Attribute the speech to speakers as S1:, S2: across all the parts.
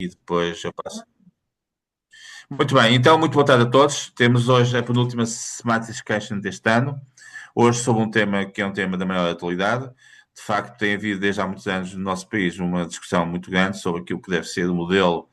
S1: e depois eu passo. Muito bem, então, muito boa tarde a todos. Temos hoje a penúltima Smart Discussion deste ano. Hoje sobre um tema que é um tema da maior atualidade. De facto, tem havido desde há muitos anos no nosso país uma discussão muito grande sobre aquilo que deve ser o modelo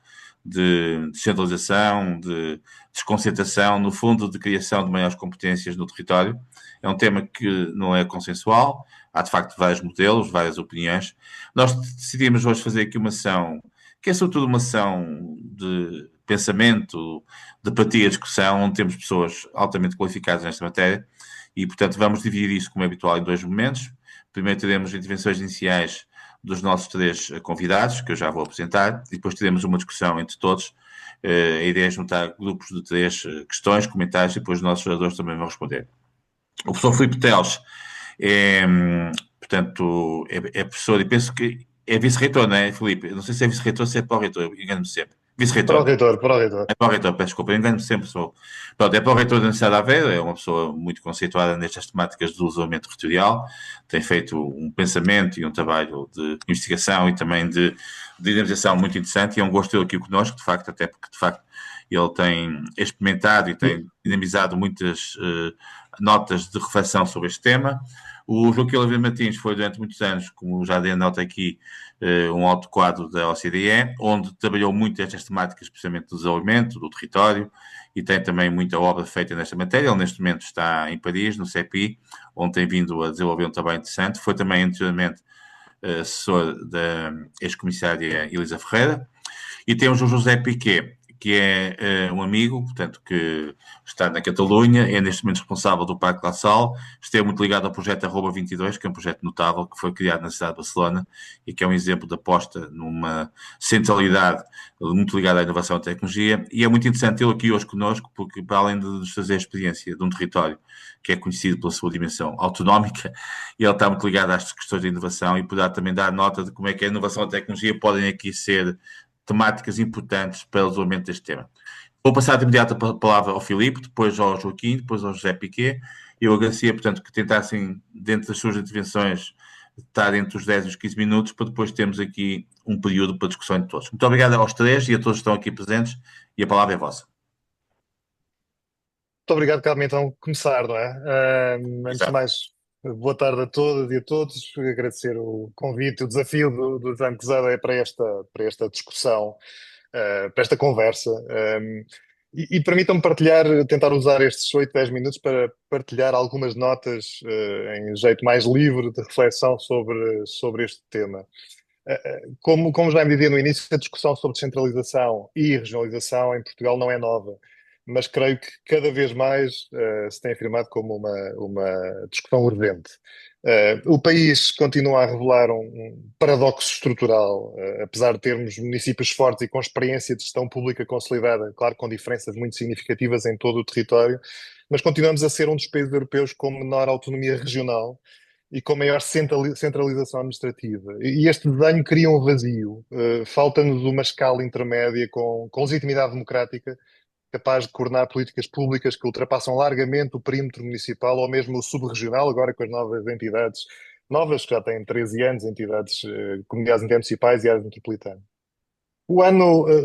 S1: de descentralização, de desconcentração, no fundo, de criação de maiores competências no território. É um tema que não é consensual. Há, de facto, vários modelos, várias opiniões. Nós decidimos hoje fazer aqui uma ação que é sobretudo uma ação de pensamento, de partilha, discussão, onde temos pessoas altamente qualificadas nesta matéria e, portanto, vamos dividir isso, como é habitual, em dois momentos. Primeiro teremos intervenções iniciais dos nossos três convidados, que eu já vou apresentar, e depois teremos uma discussão entre todos. A ideia é juntar grupos de três questões, comentários, e depois os nossos oradores também vão responder. O professor Filipe Teles é, portanto, é professor e penso que é vice-reitor, não é, Filipe? Eu não sei se é vice-reitor ou se é para-reitor, engano-me sempre.
S2: Para o
S1: Vice-reitor.
S2: reitor, para o reitor.
S1: É para-reitor, peço desculpa, eu engano-me sempre. Pronto, é para-reitor da Universidade de Aveiro, é uma pessoa muito conceituada nestas temáticas do desenvolvimento territorial, tem feito um pensamento e um trabalho de investigação e também de dinamização muito interessante e é um gosto tê-lo aqui conosco, de facto, até porque, de facto, ele tem experimentado e tem dinamizado muitas notas de reflexão sobre este tema. O Joaquim Oliveira Martins foi durante muitos anos, como já dei a nota aqui, um alto quadro da OCDE, onde trabalhou muito estas temáticas, especialmente do desenvolvimento, do território, e tem também muita obra feita nesta matéria. Ele, neste momento, está em Paris, no CEPI, onde tem vindo a desenvolver um trabalho interessante. Foi também, anteriormente, assessor da ex-comissária Elisa Ferreira. E temos o José Piquet, que é um amigo, portanto, que está na Catalunha, é neste momento responsável do Parque La Sal, esteve muito ligado ao projeto Arroba 22, que é um projeto notável, que foi criado na cidade de Barcelona e que é um exemplo de aposta numa centralidade muito ligada à inovação e tecnologia. E é muito interessante tê-lo aqui hoje connosco, porque para além de nos trazer a experiência de um território que é conhecido pela sua dimensão autonómica, ele está muito ligado às questões de inovação e poderá também dar nota de como é que a inovação e a tecnologia podem aqui ser temáticas importantes para o desenvolvimento deste tema. Vou passar de imediato a palavra ao Filipe, depois ao Joaquim, depois ao José Piquet. Eu agradecia, portanto, que tentassem, dentro das suas intervenções, estar entre os 10 e os 15 minutos, para depois termos aqui um período para discussão de todos. Muito obrigado aos três e a todos que estão aqui presentes, e a palavra é vossa.
S2: Muito obrigado, Carmen. Então, começar, não é? Antes de
S1: Exato.
S2: mais, boa tarde a todas e a todos. Agradecer o convite, o desafio do Jean Quezada para esta discussão, para esta conversa. E permitam-me partilhar, tentar usar estes 8, 10 minutos para partilhar algumas notas, em jeito mais livre de reflexão sobre este tema. Como já me dizia no início, a discussão sobre descentralização e regionalização em Portugal não é nova, mas creio que cada vez mais se tem afirmado como uma discussão urgente. O país continua a revelar um paradoxo estrutural, apesar de termos municípios fortes e com experiência de gestão pública consolidada, claro, com diferenças muito significativas em todo o território, mas continuamos a ser um dos países europeus com menor autonomia regional e com maior centralização administrativa. E este desenho cria um vazio. Falta-nos uma escala intermédia com legitimidade democrática, capaz de coordenar políticas públicas que ultrapassam largamente o perímetro municipal ou mesmo o subregional, agora com as novas entidades, novas que já têm 13 anos, entidades, comunidades intermunicipais e áreas metropolitanas.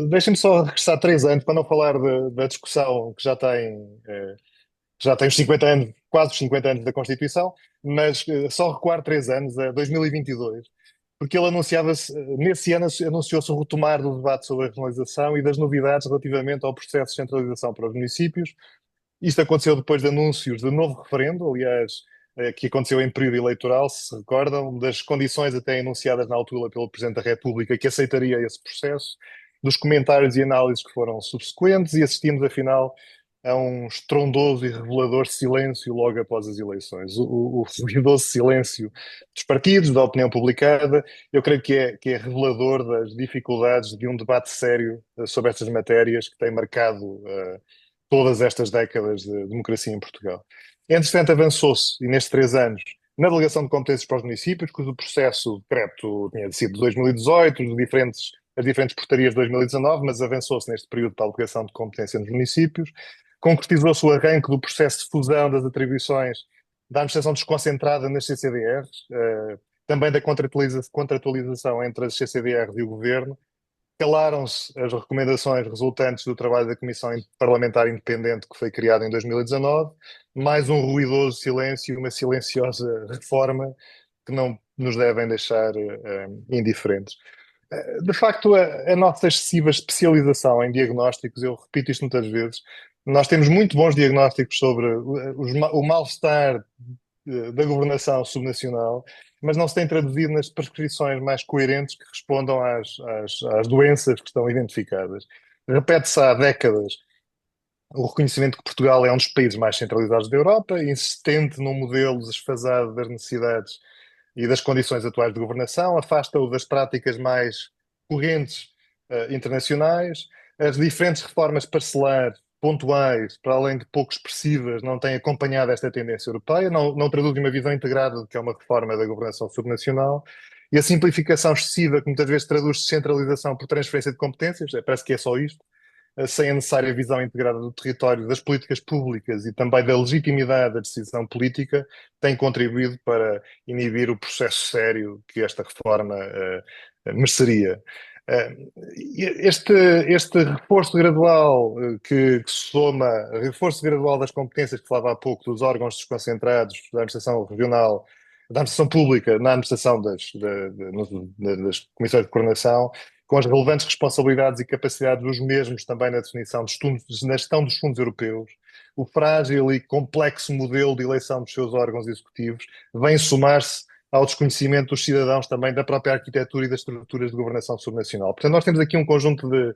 S2: Deixem-me só regressar 3 anos para não falar da discussão que já tem os 50 anos, quase os 50 anos da Constituição, mas só recuar 3 anos, a 2022, porque ele nesse ano anunciou-se o retomar do debate sobre a regionalização e das novidades relativamente ao processo de centralização para os municípios. Isto aconteceu depois de anúncios de novo referendo, aliás, que aconteceu em período eleitoral, se recordam, das condições até enunciadas na altura pelo Presidente da República que aceitaria esse processo, dos comentários e análises que foram subsequentes e assistimos, afinal, a um estrondoso e revelador silêncio logo após as eleições. O ruidoso silêncio dos partidos, da opinião publicada, eu creio que é revelador das dificuldades de um debate sério sobre estas matérias que tem marcado todas estas décadas de democracia em Portugal. Entretanto, avançou-se, e nestes 3 anos, na delegação de competências para os municípios, cujo processo de decreto tinha sido de 2018, as diferentes portarias de 2019, mas avançou-se neste período para a delegação de competência nos municípios. Concretizou-se o arranque do processo de fusão das atribuições da administração desconcentrada nas CCDRs, também da contratualização entre as CCDRs e o governo, calaram-se as recomendações resultantes do trabalho da Comissão Parlamentar Independente que foi criada em 2019, mais um ruidoso silêncio, uma silenciosa reforma que não nos devem deixar indiferentes. De facto, a nossa excessiva especialização em diagnósticos, eu repito isto muitas vezes, nós temos muito bons diagnósticos sobre o mal-estar da governação subnacional, mas não se tem traduzido nas prescrições mais coerentes que respondam às doenças que estão identificadas. Repete-se há décadas o reconhecimento que Portugal é um dos países mais centralizados da Europa, insistente num modelo desfasado das necessidades e das condições atuais de governação, afasta-o das práticas mais correntes internacionais. As diferentes reformas parcelares, pontuais, para além de pouco expressivas, não têm acompanhado esta tendência europeia, não traduzem uma visão integrada do que é uma reforma da governação subnacional. E a simplificação excessiva, que muitas vezes traduz descentralização por transferência de competências, parece que é só isto, sem a necessária visão integrada do território, das políticas públicas e também da legitimidade da decisão política, tem contribuído para inibir o processo sério que esta reforma mereceria. Este reforço gradual que se soma, reforço gradual das competências que falava há pouco dos órgãos desconcentrados da administração regional, da administração pública, na administração das comissões de coordenação, com as relevantes responsabilidades e capacidades dos mesmos também na definição na gestão dos fundos europeus, o frágil e complexo modelo de eleição dos seus órgãos executivos vem somar-se ao desconhecimento dos cidadãos também da própria arquitetura e das estruturas de governação subnacional. Portanto, nós temos aqui um conjunto de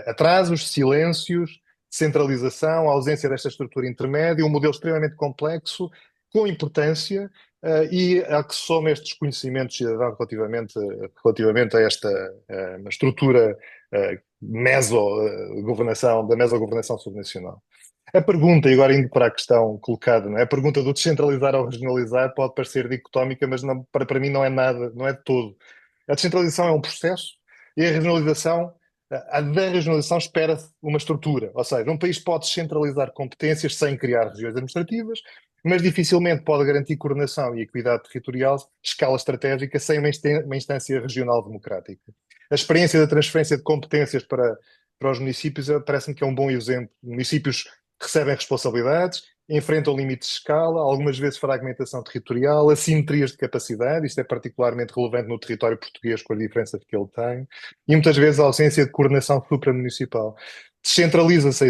S2: atrasos, silêncios, centralização, ausência desta estrutura intermédia, um modelo extremamente complexo, com importância, e a que soma este desconhecimento cidadão relativamente a esta estrutura meso-governação, da meso-governação subnacional. A pergunta, e agora indo para a questão colocada, não é? A pergunta do descentralizar ou regionalizar pode parecer dicotómica, mas não, para mim não é nada, não é de todo. A descentralização é um processo e da regionalização espera-se uma estrutura. Ou seja, um país pode descentralizar competências sem criar regiões administrativas, mas dificilmente pode garantir coordenação e equidade territorial, escala estratégica, sem uma instância regional democrática. A experiência da transferência de competências para os municípios parece-me que é um bom exemplo. Municípios recebem responsabilidades, enfrentam limites de escala, algumas vezes fragmentação territorial, assimetrias de capacidade, isto é particularmente relevante no território português com as diferenças que ele tem, e muitas vezes a ausência de coordenação supramunicipal. Descentraliza-se a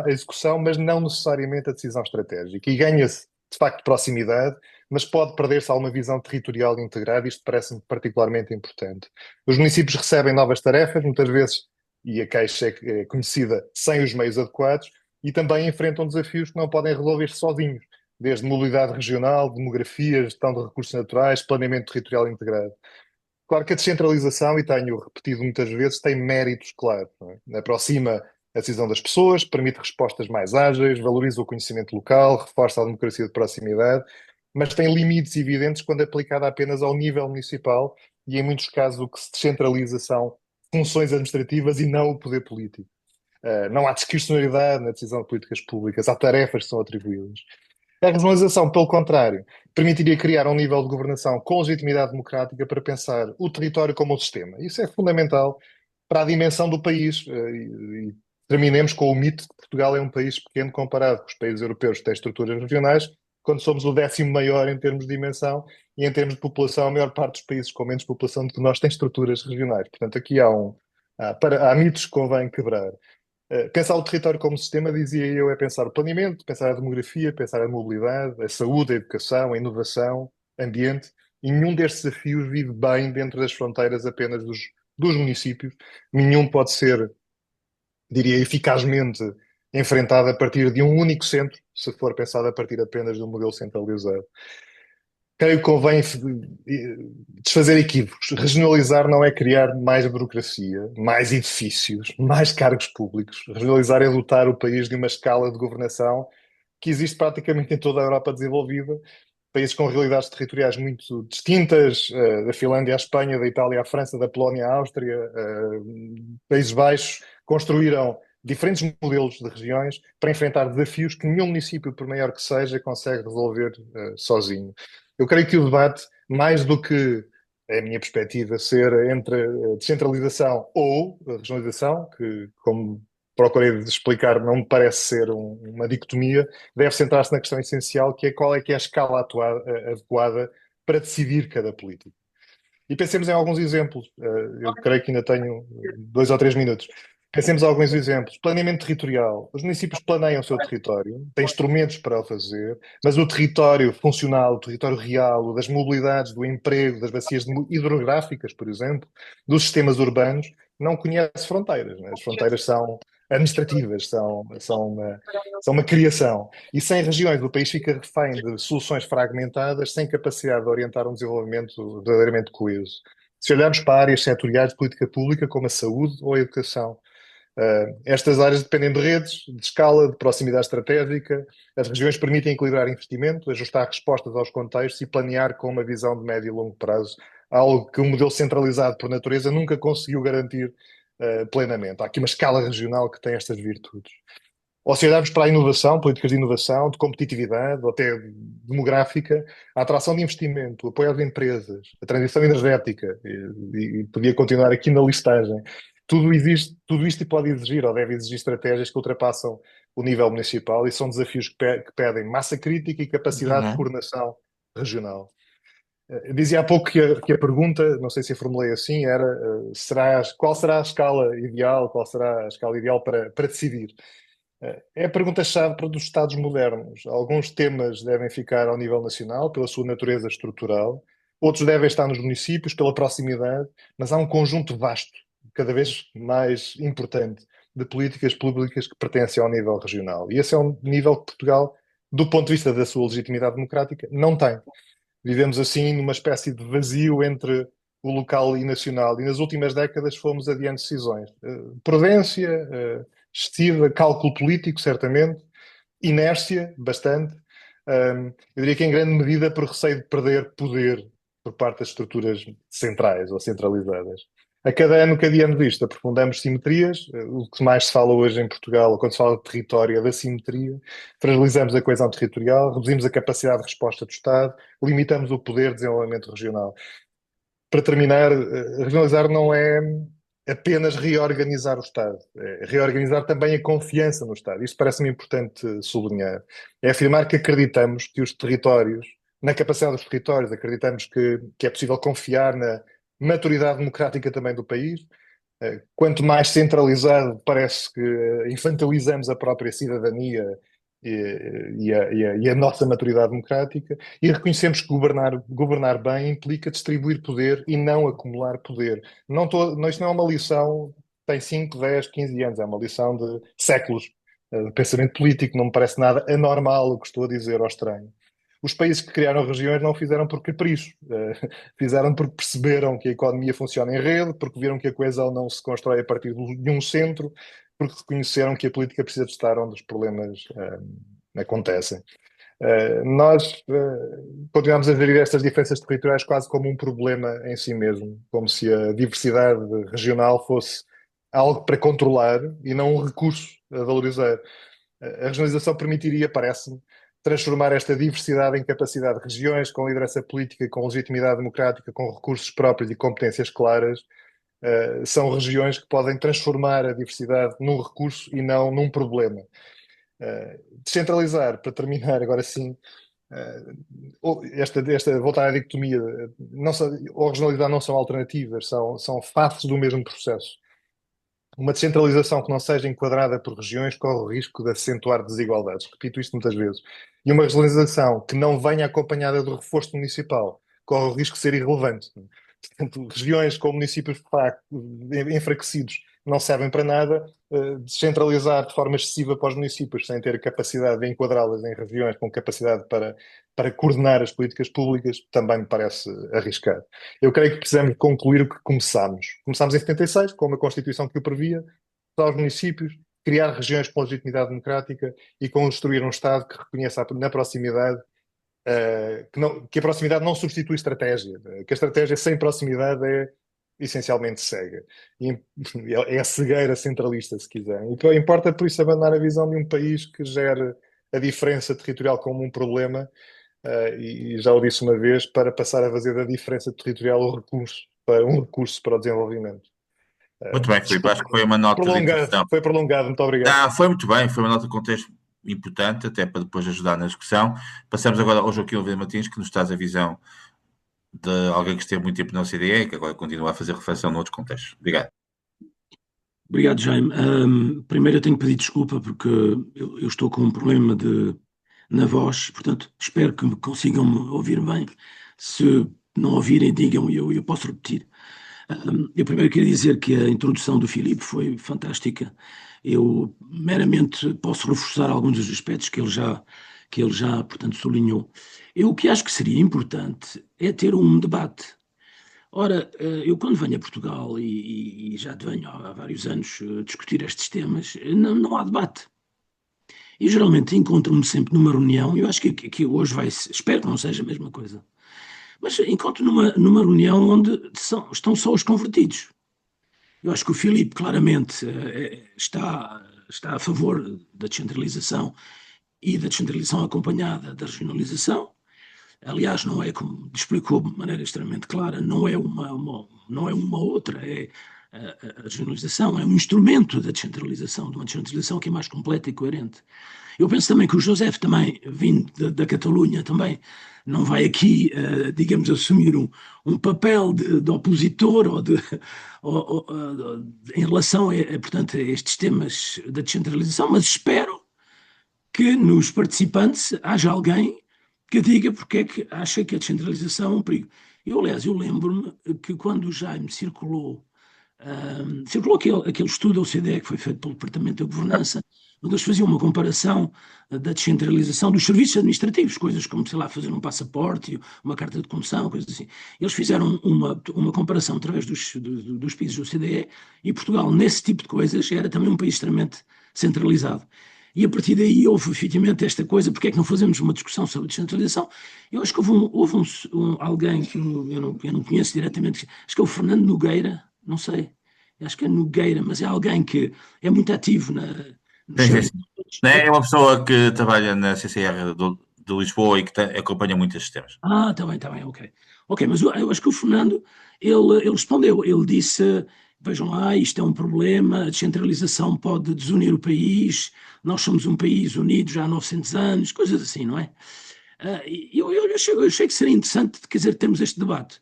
S2: execução, mas não necessariamente a decisão estratégica, e ganha-se, de facto, proximidade, mas pode perder-se alguma visão territorial integrada, isto parece-me particularmente importante. Os municípios recebem novas tarefas, muitas vezes, e a queixa é conhecida, sem os meios adequados, e também enfrentam desafios que não podem resolver sozinhos, desde mobilidade regional, demografia, gestão de recursos naturais, planeamento territorial integrado. Claro que a descentralização, e tenho repetido muitas vezes, tem méritos claros. Não é? Aproxima a decisão das pessoas, permite respostas mais ágeis, valoriza o conhecimento local, reforça a democracia de proximidade, mas tem limites evidentes quando aplicada apenas ao nível municipal e, em muitos casos, o que se descentraliza são funções administrativas e não o poder político. Não há discricionariedade na decisão de políticas públicas, há tarefas que são atribuídas. A regionalização, pelo contrário, permitiria criar um nível de governação com legitimidade democrática para pensar o território como um sistema. Isso é fundamental para a dimensão do país. E terminemos com o mito de que Portugal é um país pequeno comparado com os países europeus que têm estruturas regionais, quando somos o 10º maior em termos de dimensão e em termos de população, a maior parte dos países com menos população do que nós têm estruturas regionais. Portanto, aqui há mitos que convém quebrar. Pensar o território como sistema, dizia eu, é pensar o planeamento, pensar a demografia, pensar a mobilidade, a saúde, a educação, a inovação, ambiente, e nenhum destes desafios vive bem dentro das fronteiras apenas dos municípios. Nenhum pode ser, diria, eficazmente enfrentado a partir de um único centro, se for pensado a partir apenas de um modelo centralizado. Creio que convém desfazer equívocos. Regionalizar não é criar mais burocracia, mais edifícios, mais cargos públicos. Regionalizar é dotar o país de uma escala de governação que existe praticamente em toda a Europa desenvolvida. Países com realidades territoriais muito distintas, da Finlândia à Espanha, da Itália à França, da Polónia à Áustria, Países Baixos, construíram diferentes modelos de regiões para enfrentar desafios que nenhum município, por maior que seja, consegue resolver sozinho. Eu creio que o debate, mais do que é a minha perspectiva, ser entre descentralização ou regionalização, que, como procurei explicar, não me parece ser uma dicotomia, deve centrar-se na questão essencial, que é qual é que é a escala adequada para decidir cada político. E pensemos em alguns exemplos. Eu creio que ainda tenho 2 ou 3 minutos. Pensemos em alguns exemplos. Planeamento territorial. Os municípios planeiam o seu território, têm instrumentos para o fazer, mas o território funcional, o território real, o das mobilidades, do emprego, das bacias hidrográficas, por exemplo, dos sistemas urbanos, não conhece fronteiras, né? As fronteiras são administrativas, são uma criação. E sem regiões, o país fica refém de soluções fragmentadas, sem capacidade de orientar um desenvolvimento verdadeiramente coeso. Se olharmos para áreas setoriais de política pública, como a saúde ou a educação, estas áreas dependem de redes, de escala, de proximidade estratégica. As regiões permitem equilibrar investimento, ajustar respostas aos contextos e planear com uma visão de médio e longo prazo, algo que o modelo centralizado por natureza nunca conseguiu garantir plenamente. Há aqui uma escala regional que tem estas virtudes. Ou se olharmos para a inovação, políticas de inovação, de competitividade, ou até demográfica, a atração de investimento, o apoio às empresas, a transição energética, e podia continuar aqui na listagem. Tudo existe, tudo isto pode exigir, ou deve exigir estratégias que ultrapassam o nível municipal e são desafios que pedem massa crítica e capacidade de
S1: Uhum.
S2: coordenação regional. Dizia há pouco que a pergunta, não sei se a formulei assim, era qual será a escala ideal, qual será a escala ideal para decidir? É a pergunta-chave para os Estados modernos. Alguns temas devem ficar ao nível nacional, pela sua natureza estrutural, outros devem estar nos municípios, pela proximidade, mas há um conjunto vasto, cada vez mais importante, de políticas públicas que pertencem ao nível regional. E esse é um nível que Portugal, do ponto de vista da sua legitimidade democrática, não tem. Vivemos assim numa espécie de vazio entre o local e nacional, e nas últimas décadas fomos adiando decisões. Prudência, excessiva, cálculo político, certamente, inércia, bastante. Eu diria que em grande medida por receio de perder poder por parte das estruturas centrais ou centralizadas. A cada ano que adiamos isto, aprofundamos simetrias. O que mais se fala hoje em Portugal, quando se fala de território, é da simetria. Fragilizamos a coesão territorial, reduzimos a capacidade de resposta do Estado, limitamos o poder de desenvolvimento regional. Para terminar, regionalizar não é apenas reorganizar o Estado, é reorganizar também a confiança no Estado. Isto parece-me importante sublinhar. É afirmar que acreditamos que os territórios, na capacidade dos territórios, acreditamos que é possível confiar na maturidade democrática também do país. Quanto mais centralizado, parece que infantilizamos a própria cidadania e a nossa maturidade democrática, e reconhecemos que governar bem implica distribuir poder e não acumular poder. Isto não é uma lição que tem 5, 10, 15 anos, é uma lição de séculos de pensamento político. Não me parece nada anormal o que estou a dizer ou estranho. Os países que criaram regiões não o fizeram por capricho, fizeram porque perceberam que a economia funciona em rede, porque viram que a coesão não se constrói a partir de um centro, porque reconheceram que a política precisa de estar onde os problemas acontecem. Nós continuamos a ver estas diferenças territoriais quase como um problema em si mesmo, como se a diversidade regional fosse algo para controlar e não um recurso a valorizar. A regionalização permitiria, parece-me, transformar esta diversidade em capacidade de regiões com liderança política, com legitimidade democrática, com recursos próprios e competências claras. São regiões que podem transformar a diversidade num recurso e não num problema. Descentralizar, para terminar, agora sim, voltar à dicotomia, ou regionalidade não são alternativas, são faces do mesmo processo. Uma descentralização que não seja enquadrada por regiões corre o risco de acentuar desigualdades. Repito isto muitas vezes. E uma regionalização que não venha acompanhada do reforço municipal corre o risco de ser irrelevante. Portanto, regiões com municípios enfraquecidos não servem para nada. Descentralizar de forma excessiva para os municípios sem ter capacidade de enquadrá-las em regiões com capacidade para coordenar as políticas públicas também me parece arriscado. Eu creio que precisamos concluir o que começámos. Começámos em 76, com uma Constituição que o previa, para os municípios, criar regiões com legitimidade democrática e construir um Estado que reconheça na proximidade que a proximidade não substitui estratégia, que a estratégia sem proximidade é essencialmente cega. E é a cegueira centralista, se quiser. E o que importa, por isso, abandonar a visão de um país que gera a diferença territorial como um problema e já o disse uma vez, para passar a fazer da diferença territorial um recurso para o desenvolvimento.
S1: Muito bem, Filipe.
S2: Desculpa,
S1: Acho que foi uma nota de introdução.
S2: foi prolongado, muito obrigado.
S1: Ah, foi muito bem, foi uma nota de contexto importante, até para depois ajudar na discussão. Passamos agora ao Joaquim Oliveira Martins, que nos traz a visão de alguém que esteve muito tempo na OCDE e que agora continua a fazer reflexão noutros contextos. Obrigado.
S3: Obrigado, Jaime. Primeiro eu tenho que pedir desculpa porque eu estou com um problema na voz, portanto espero que me consigam me ouvir bem. Se não ouvirem, digam e eu posso repetir. Eu primeiro queria dizer que a introdução do Filipe foi fantástica. Eu meramente posso reforçar alguns dos aspectos que ele já, portanto, sublinhou. Eu o que acho que seria importante é ter um debate. Ora, eu quando venho a Portugal e já venho há vários anos discutir estes temas, não há debate. E geralmente encontro-me sempre numa reunião, e eu acho que hoje espero que não seja a mesma coisa, mas encontro numa reunião onde estão só os convertidos. Eu acho que o Filipe claramente está a favor da descentralização e da descentralização acompanhada da regionalização. Aliás, não é, como explicou de maneira extremamente clara, não é uma outra, a regionalização é um instrumento da descentralização, de uma descentralização que é mais completa e coerente. Eu penso também que o José, também vindo da Catalunha, também não vai aqui, digamos, assumir um papel de opositor em relação, portanto, a estes temas da descentralização, mas espero que nos participantes haja alguém que diga porque é que acha que a descentralização é um perigo. Aliás, eu lembro-me que quando o Jaime circulou aquele estudo da OCDE que foi feito pelo Departamento da Governança, onde eles faziam uma comparação da descentralização dos serviços administrativos, coisas como, sei lá, fazer um passaporte, uma carta de condução, coisas assim. Eles fizeram uma comparação através dos países da OCDE e Portugal, nesse tipo de coisas, era também um país extremamente centralizado. E a partir daí houve efetivamente esta coisa, porque é que não fazemos uma discussão sobre descentralização? Eu acho que houve alguém que eu não conheço diretamente, acho que é o Fernando Nogueira, não sei, acho que é Nogueira, mas é alguém que é muito ativo no
S1: Sim, sim,
S3: chão.
S1: sim. É uma pessoa que trabalha na CCR de Lisboa e que acompanha muito estes temas.
S3: Está bem, ok. Ok, mas eu acho que o Fernando, ele respondeu, ele disse, vejam lá, isto é um problema, a descentralização pode desunir o país, nós somos um país unido já há 900 anos, coisas assim, não é? Eu achei que seria interessante, quer dizer, termos este debate.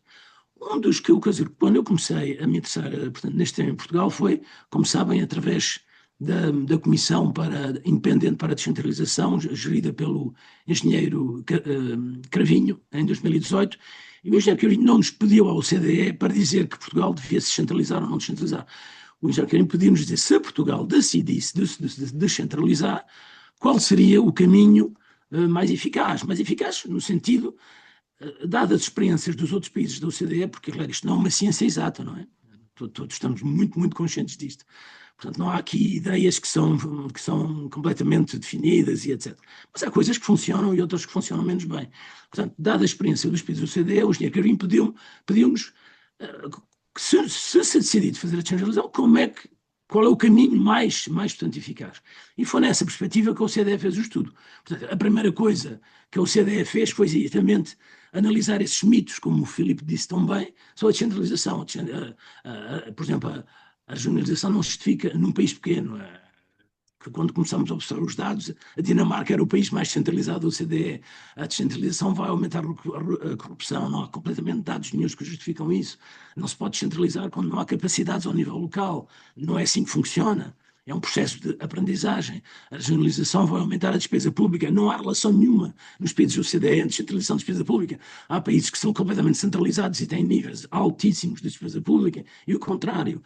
S3: Um dos que, quer dizer, quando eu comecei a me interessar, portanto, neste tema em Portugal foi, como sabem, através da Comissão Independente para a Descentralização, gerida pelo engenheiro Cravinho, em 2018, e o engenheiro Cravinho não nos pediu à OCDE para dizer que Portugal devia se descentralizar ou não descentralizar. O engenheiro Cravinho pediu-nos dizer se Portugal decidisse descentralizar, qual seria o caminho mais eficaz? Mais eficaz no sentido dadas as experiências dos outros países da OCDE, porque, claro, isto não é uma ciência exata, não é? Todos estamos muito, muito conscientes disto. Portanto, não há aqui ideias que são completamente definidas e etc. Mas há coisas que funcionam e outras que funcionam menos bem. Portanto, dada a experiência dos países da OCDE, o engenheiro Carvin pediu-nos que se decidir fazer a descentralização, qual é o caminho mais portanto, eficaz? E foi nessa perspectiva que a OCDE fez o estudo. Portanto, a primeira coisa que a OCDE fez foi exatamente analisar esses mitos, como o Filipe disse tão bem, sobre a descentralização. Por exemplo, a regionalização não se justifica num país pequeno. Que quando começamos a observar os dados, a Dinamarca era o país mais centralizado da OCDE. A descentralização vai aumentar a corrupção, não há completamente dados nenhums que justificam isso. Não se pode descentralizar quando não há capacidades ao nível local. Não é assim que funciona. É um processo de aprendizagem. A regionalização vai aumentar a despesa pública. Não há relação nenhuma nos países do OCDE entre descentralização e despesa pública. Há países que são completamente centralizados e têm níveis altíssimos de despesa pública e o contrário.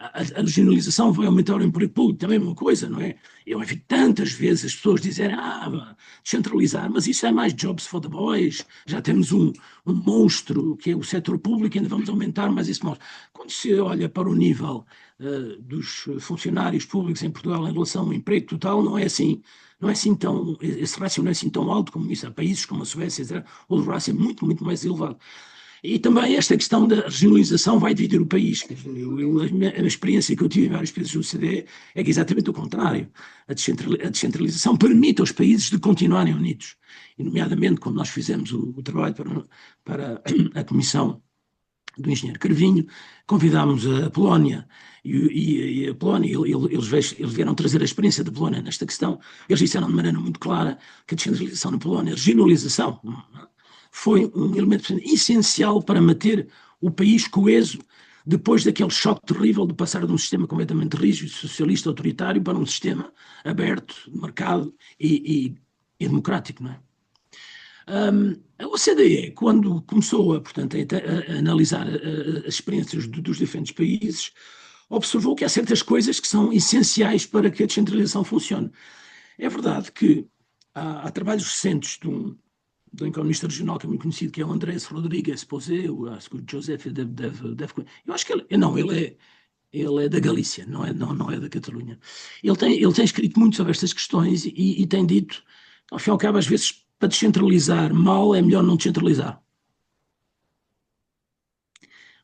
S3: A regionalização vai aumentar o emprego público, também é uma coisa, não é? Eu ouvi tantas vezes as pessoas dizerem, descentralizar, mas isso é mais jobs for the boys, já temos um monstro que é o setor público, ainda vamos aumentar mais esse monstro. Quando se olha para o nível dos funcionários públicos em Portugal em relação ao emprego total, não é assim tão, esse rácio não é assim tão alto como isso. Há países como a Suécia, etc., onde o rácio é muito, muito mais elevado. E também esta questão da regionalização vai dividir o país. A experiência que eu tive em vários países do OCDE é que é exatamente o contrário. A descentralização permite aos países de continuarem unidos. E, nomeadamente, quando nós fizemos o trabalho para a Comissão do engenheiro Carvinho, convidámos a Polónia, e a Polónia, eles vieram trazer a experiência da Polónia nesta questão. Eles disseram de maneira muito clara que a descentralização na Polónia, a regionalização, foi um elemento essencial para manter o país coeso depois daquele choque terrível de passar de um sistema completamente rígido, socialista, autoritário, para um sistema aberto, de mercado e democrático, não é? A OCDE, quando começou portanto, a analisar as experiências dos diferentes países, observou que há certas coisas que são essenciais para que a descentralização funcione. É verdade que há trabalhos recentes de um economista regional que é muito conhecido, que é o Andrés Rodrigues Posé, acho que o Joseph eu acho que ele é da Galícia, não é da Catalunha. Ele tem escrito muito sobre estas questões e tem dito, ao fim e ao cabo, às vezes, para descentralizar mal é melhor não descentralizar.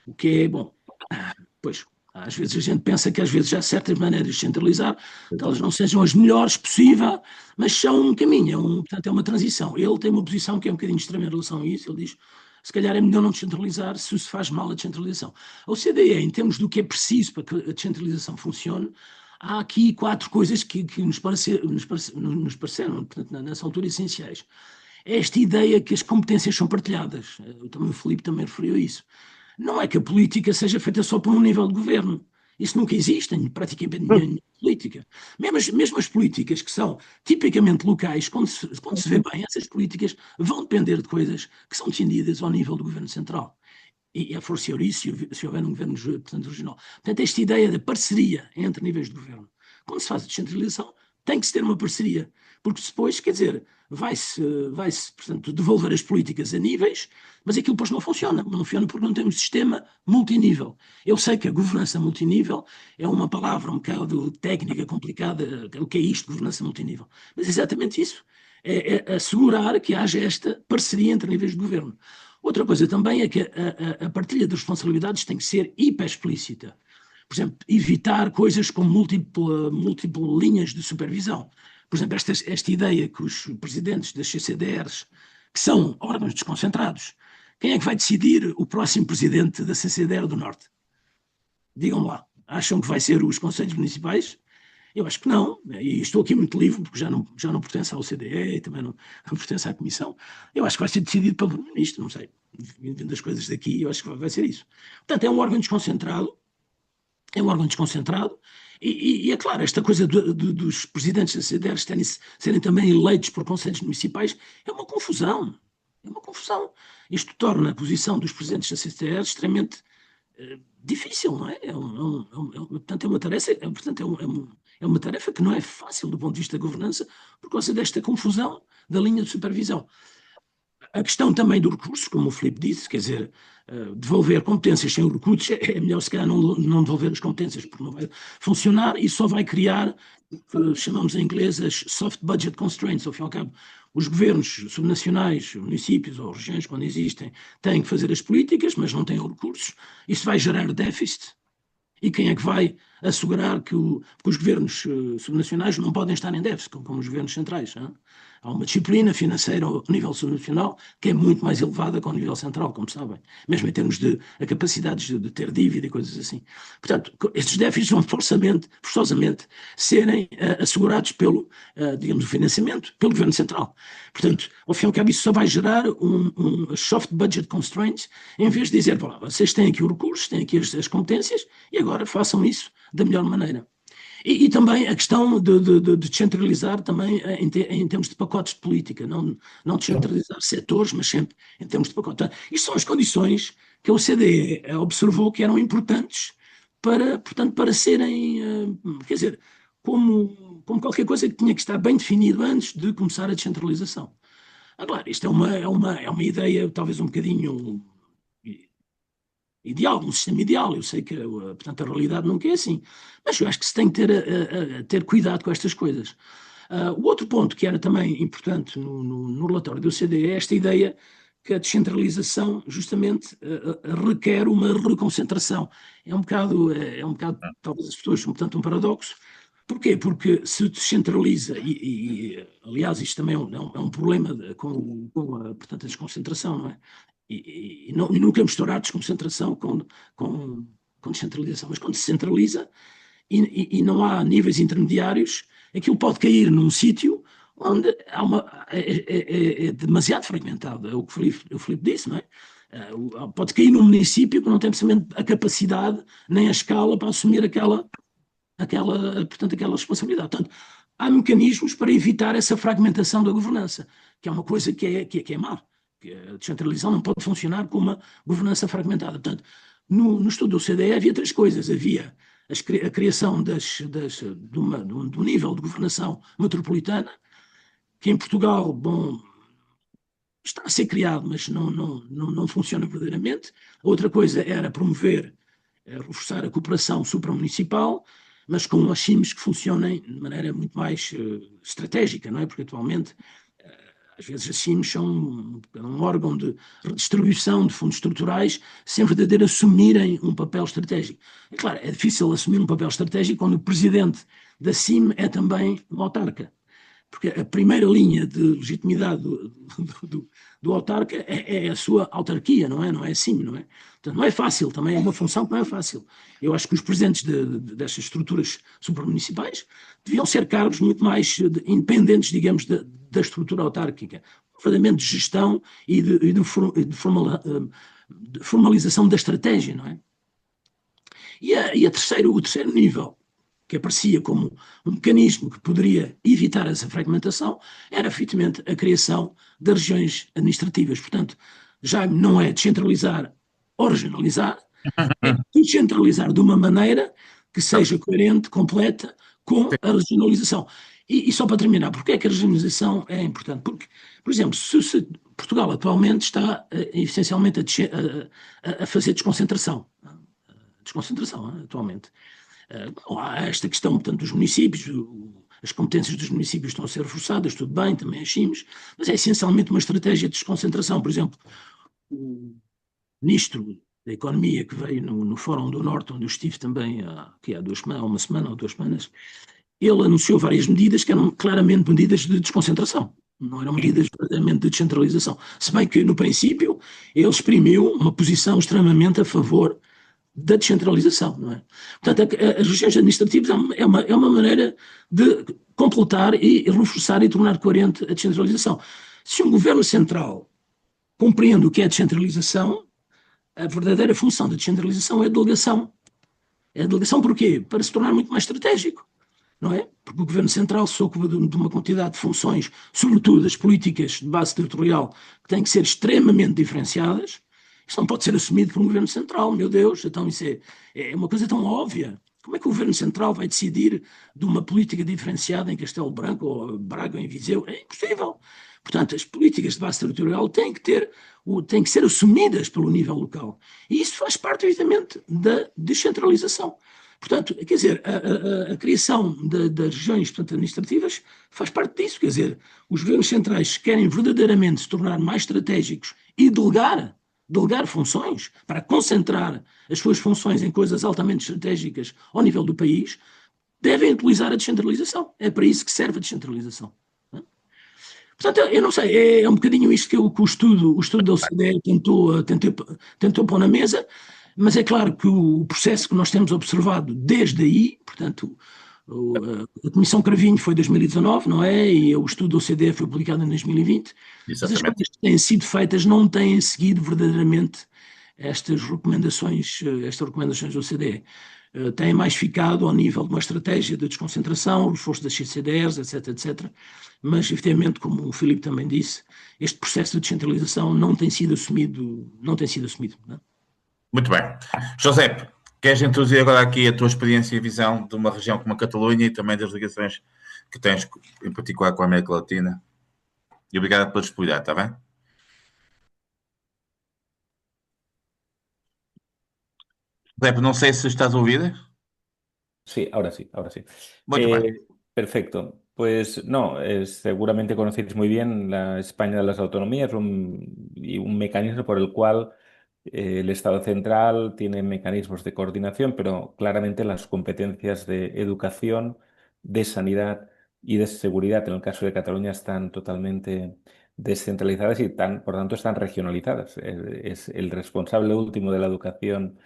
S3: O que é bom. Pois, às vezes a gente pensa que às vezes há certas maneiras de descentralizar, que elas não sejam as melhores possível, mas são um caminho, portanto é uma transição. Ele tem uma posição que é um bocadinho extrema em relação a isso, ele diz, se calhar é melhor não descentralizar se faz mal a descentralização. A OCDE, em termos do que é preciso para que a descentralização funcione, há aqui 4 coisas que nos pareceram, portanto, nessa altura, essenciais. Esta ideia que as competências são partilhadas, também o Filipe também referiu a isso. Não é que a política seja feita só por um nível de governo. Isso nunca existe em praticamente nenhuma política. Mesmo as políticas que são tipicamente locais, quando se vê bem, essas políticas vão depender de coisas que são decididas ao nível do governo central. E é forçar isso se houver um governo, portanto, regional. Portanto, esta ideia da parceria entre níveis de governo, quando se faz a descentralização, tem que se ter uma parceria, porque depois, quer dizer, vai-se, portanto, devolver as políticas a níveis, mas aquilo depois não funciona porque não temos sistema multinível. Eu sei que a governança multinível é uma palavra um bocado técnica, complicada, o que é isto, governança multinível? Mas é exatamente isso, é assegurar que haja esta parceria entre níveis de governo. Outra coisa também é que a partilha de responsabilidades tem que ser hiper explícita. Por exemplo, evitar coisas com múltiplas linhas de supervisão. Por exemplo, esta ideia que os presidentes das CCDRs, que são órgãos desconcentrados, quem é que vai decidir o próximo presidente da CCDR do Norte? Digam lá, acham que vai ser os conselhos municipais? Eu acho que não, e estou aqui muito livre, porque já não pertence ao OCDE, também não pertence à Comissão. Eu acho que vai ser decidido pelo Primeiro-Ministro, não sei. Vendo as coisas daqui, eu acho que vai ser isso. Portanto, é um órgão desconcentrado, e é claro, esta coisa dos presidentes das CDRs serem também eleitos por conselhos municipais é uma confusão. Isto torna a posição dos presidentes das CDRs extremamente difícil, não é? Portanto, é uma tarefa que não é fácil do ponto de vista da governança por causa desta confusão da linha de supervisão. A questão também do recurso, como o Filipe disse, quer dizer, devolver competências sem recursos é melhor se calhar não devolver as competências, porque não vai funcionar e só vai criar, chamamos em inglês as soft budget constraints, ao fim e ao cabo. Os governos subnacionais, municípios ou regiões, quando existem, têm que fazer as políticas, mas não têm recursos. Isso vai gerar déficit. E quem é que vai assegurar que os governos subnacionais não podem estar em déficit, como os governos centrais? Hein? Há uma disciplina financeira ao nível subnacional que é muito mais elevada que ao nível central, como sabem, mesmo em termos de capacidades de ter dívida e coisas assim. Portanto, estes déficits vão forçosamente serem assegurados pelo, digamos, o financiamento pelo governo central. Portanto, ao fim e ao cabo, isso só vai gerar um soft budget constraints, em vez de dizer, vocês têm aqui o recurso, têm aqui as competências, e agora façam isso da melhor maneira. E também a questão de descentralizar também em termos de pacotes de política, não descentralizar setores, mas sempre em termos de pacotes. Isto são as condições que a OCDE observou que eram importantes para serem, quer dizer, como qualquer coisa que tinha que estar bem definido antes de começar a descentralização. Agora, isto é uma ideia talvez um bocadinho ideal, um sistema ideal. Eu sei que, portanto, a realidade nunca é assim. Mas eu acho que se tem que ter cuidado com estas coisas. O outro ponto que era também importante no relatório do OCDE é esta ideia que a descentralização justamente requer uma reconcentração. É um bocado, talvez as pessoas, portanto, um paradoxo. Porquê? Porque se descentraliza, aliás, isto também é um problema portanto, a desconcentração, não é? E nunca misturar desconcentração com descentralização, mas quando se centraliza e não há níveis intermediários, aquilo pode cair num sítio onde é demasiado fragmentado, é o que o Filipe disse, não é? Pode cair num município que não tem precisamente a capacidade nem a escala para assumir portanto, aquela responsabilidade. Portanto, há mecanismos para evitar essa fragmentação da governança, que é uma coisa que é má. A descentralização não pode funcionar com uma governança fragmentada. Portanto, no estudo do CDE havia três coisas. Havia a criação do nível de governação metropolitana, que em Portugal, bom, está a ser criado, mas não funciona verdadeiramente. A outra coisa era promover, reforçar a cooperação supramunicipal, mas com achimes que funcionem de maneira muito mais estratégica, não é? Porque atualmente, às vezes, as CIMs são um órgão de redistribuição de fundos estruturais sem verdadeiro assumirem um papel estratégico. É claro, é difícil assumir um papel estratégico quando o presidente da CIM é também um autarca. Porque a primeira linha de legitimidade do autarca é a sua autarquia, não é? Não é assim, não é? Portanto, não é fácil, também é uma função que não é fácil. Eu acho que os presidentes destas estruturas supramunicipais deviam ser cargos muito mais independentes, digamos, da estrutura autárquica, verdadeiramente de gestão e de formalização da estratégia, não é? O terceiro nível, que aparecia como um mecanismo que poderia evitar essa fragmentação, era efetivamente a criação das regiões administrativas. Portanto, já não é descentralizar ou regionalizar, é descentralizar de uma maneira que seja coerente, completa com a regionalização. E só para terminar, porque é que a regionalização é importante? Porque, por exemplo, se Portugal atualmente está essencialmente a fazer desconcentração. Desconcentração, atualmente. Há esta questão, portanto, dos municípios, as competências dos municípios estão a ser reforçadas, tudo bem, também achimos, mas é essencialmente uma estratégia de desconcentração. Por exemplo, o ministro da Economia que veio no Fórum do Norte, onde eu estive também há 2 semanas, uma semana ou 2 semanas, ele anunciou várias medidas que eram claramente medidas de desconcentração. Não eram medidas verdadeiramente de descentralização. Se bem que, no princípio, ele exprimiu uma posição extremamente a favor da descentralização, não é? Portanto, as regiões administrativas é uma maneira de completar e reforçar e tornar coerente a descentralização. Se um governo central compreende o que é descentralização, a verdadeira função da descentralização é a delegação. É a delegação porquê? Para se tornar muito mais estratégico, não é? Porque o governo central se ocupa de uma quantidade de funções, sobretudo as políticas de base territorial, que têm que ser extremamente diferenciadas. Isto não pode ser assumido por um governo central, meu Deus, então isso é uma coisa tão óbvia. Como é que o governo central vai decidir de uma política diferenciada em Castelo Branco ou Braga ou em Viseu? É impossível. Portanto, as políticas de base territorial têm que ser assumidas pelo nível local. E isso faz parte, evidentemente, da descentralização. Portanto, quer dizer, a criação das regiões, portanto, administrativas faz parte disso. Quer dizer, os governos centrais querem verdadeiramente se tornar mais estratégicos e delegar funções para concentrar as suas funções em coisas altamente estratégicas ao nível do país, devem utilizar a descentralização. É para isso que serve a descentralização. Portanto, eu não sei, é um bocadinho isto que o estudo da OCDE tentou pôr na mesa, mas é claro que o processo que nós temos observado desde aí, portanto, a Comissão Cravinho foi em 2019, não é? E o estudo da OCDE foi publicado em 2020. Mas as coisas que têm sido feitas não têm seguido verdadeiramente estas recomendações da OCDE. Têm mais ficado ao nível de uma estratégia de desconcentração, reforço das CCDRs, etc, etc. Mas, evidentemente, como o Filipe também disse, este processo de descentralização não tem sido assumido, não tem sido assumido. Não é?
S1: Muito bem. José, queres introduzir agora aqui a tua experiência e visão de uma região como a Catalunha e também das ligações que tens, em particular, com a América Latina? E obrigado pela disponibilidade, está bem? José, não sei se estás a ouvir.
S4: Sí, ahora sí, ahora sí.
S1: Muito bem.
S4: Perfecto. Pues no, seguramente conocéis muy bien la España de las autonomías y un mecanismo por el cual el Estado central tiene mecanismos de coordinación, pero claramente las competencias de educación, de sanidad y de seguridad en el caso de Cataluña están totalmente descentralizadas y por tanto están regionalizadas. Es el responsable último de la educación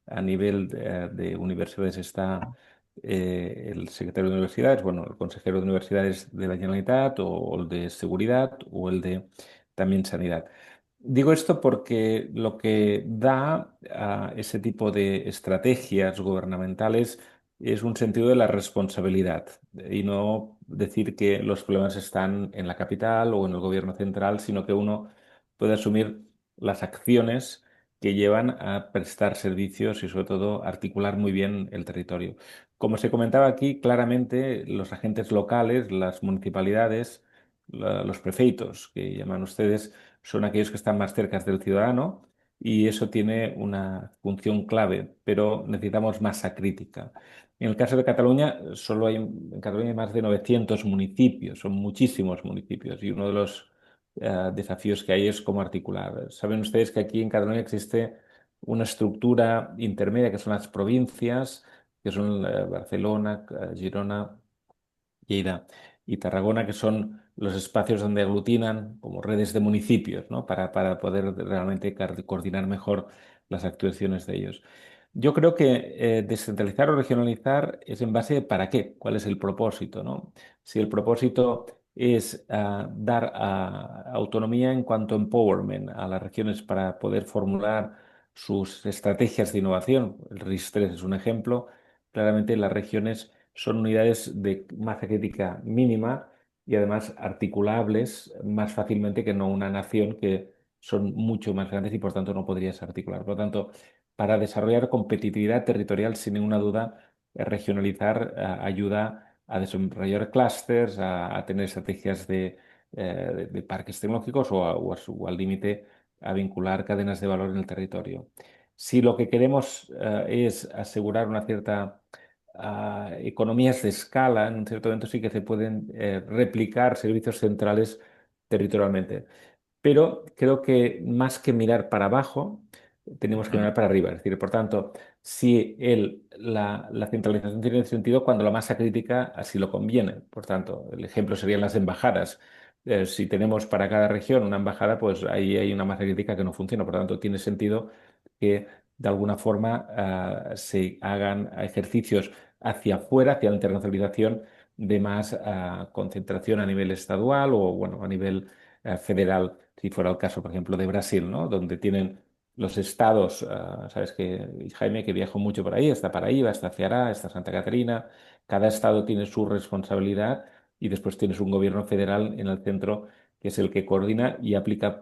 S4: a nivel de universidades está el secretario de universidades, bueno, el consejero de universidades de la Generalitat o el de seguridad o el de también sanidad. Digo esto porque lo que da a ese tipo de estrategias gubernamentales es un sentido de la responsabilidad y no decir que los problemas están en la capital o en el gobierno central, sino que uno puede asumir las acciones que llevan a prestar servicios y sobre todo articular muy bien el territorio. Como se comentaba aquí, claramente los agentes locales, las municipalidades, los prefeitos que llaman ustedes, son aquellos que están más cerca del ciudadano y eso tiene una función clave, pero necesitamos masa crítica. En el caso de Cataluña, en Cataluña hay más de 900 municipios, son muchísimos municipios y uno de los desafíos que hay es cómo articular. Saben ustedes que aquí en Cataluña existe una estructura intermedia que son las provincias, que son Barcelona, Girona, Lleida y Tarragona, que son los espacios donde aglutinan como redes de municipios, ¿no? Para poder realmente coordinar mejor las actuaciones de ellos. Yo creo que descentralizar o regionalizar es en base de para qué, cuál es el propósito, ¿no? Si el propósito es dar autonomía en cuanto a empowerment a las regiones para poder formular sus estrategias de innovación, el RIS3 es un ejemplo, claramente las regiones son unidades de masa crítica mínima y además articulables más fácilmente que no una nación que son mucho más grandes y por tanto no podrías articular. Por lo tanto, para desarrollar competitividad territorial, sin ninguna duda, regionalizar ayuda a desarrollar clústeres, a tener estrategias de parques tecnológicos o al límite a vincular cadenas de valor en el territorio. Si lo que queremos es asegurar una cierta economías de escala, en un cierto momento sí que se pueden replicar servicios centrales territorialmente. Pero creo que más que mirar para abajo, tenemos que mirar para arriba. Es decir, por tanto, si la centralización tiene sentido cuando la masa crítica así lo conviene. Por tanto, el ejemplo serían las embajadas. Si tenemos para cada región una embajada, pues ahí hay una masa crítica que no funciona. Por tanto, tiene sentido que de alguna forma se hagan ejercicios hacia afuera, hacia la internacionalización de más concentración a nivel estadual o bueno, a nivel federal, si fuera el caso, por ejemplo, de Brasil, ¿no? Donde tienen los estados, sabes que Jaime, que viajó mucho por ahí, está Paraíba, está Ceará, está Santa Catarina, cada estado tiene su responsabilidad y después tienes un gobierno federal en el centro que es el que coordina y aplica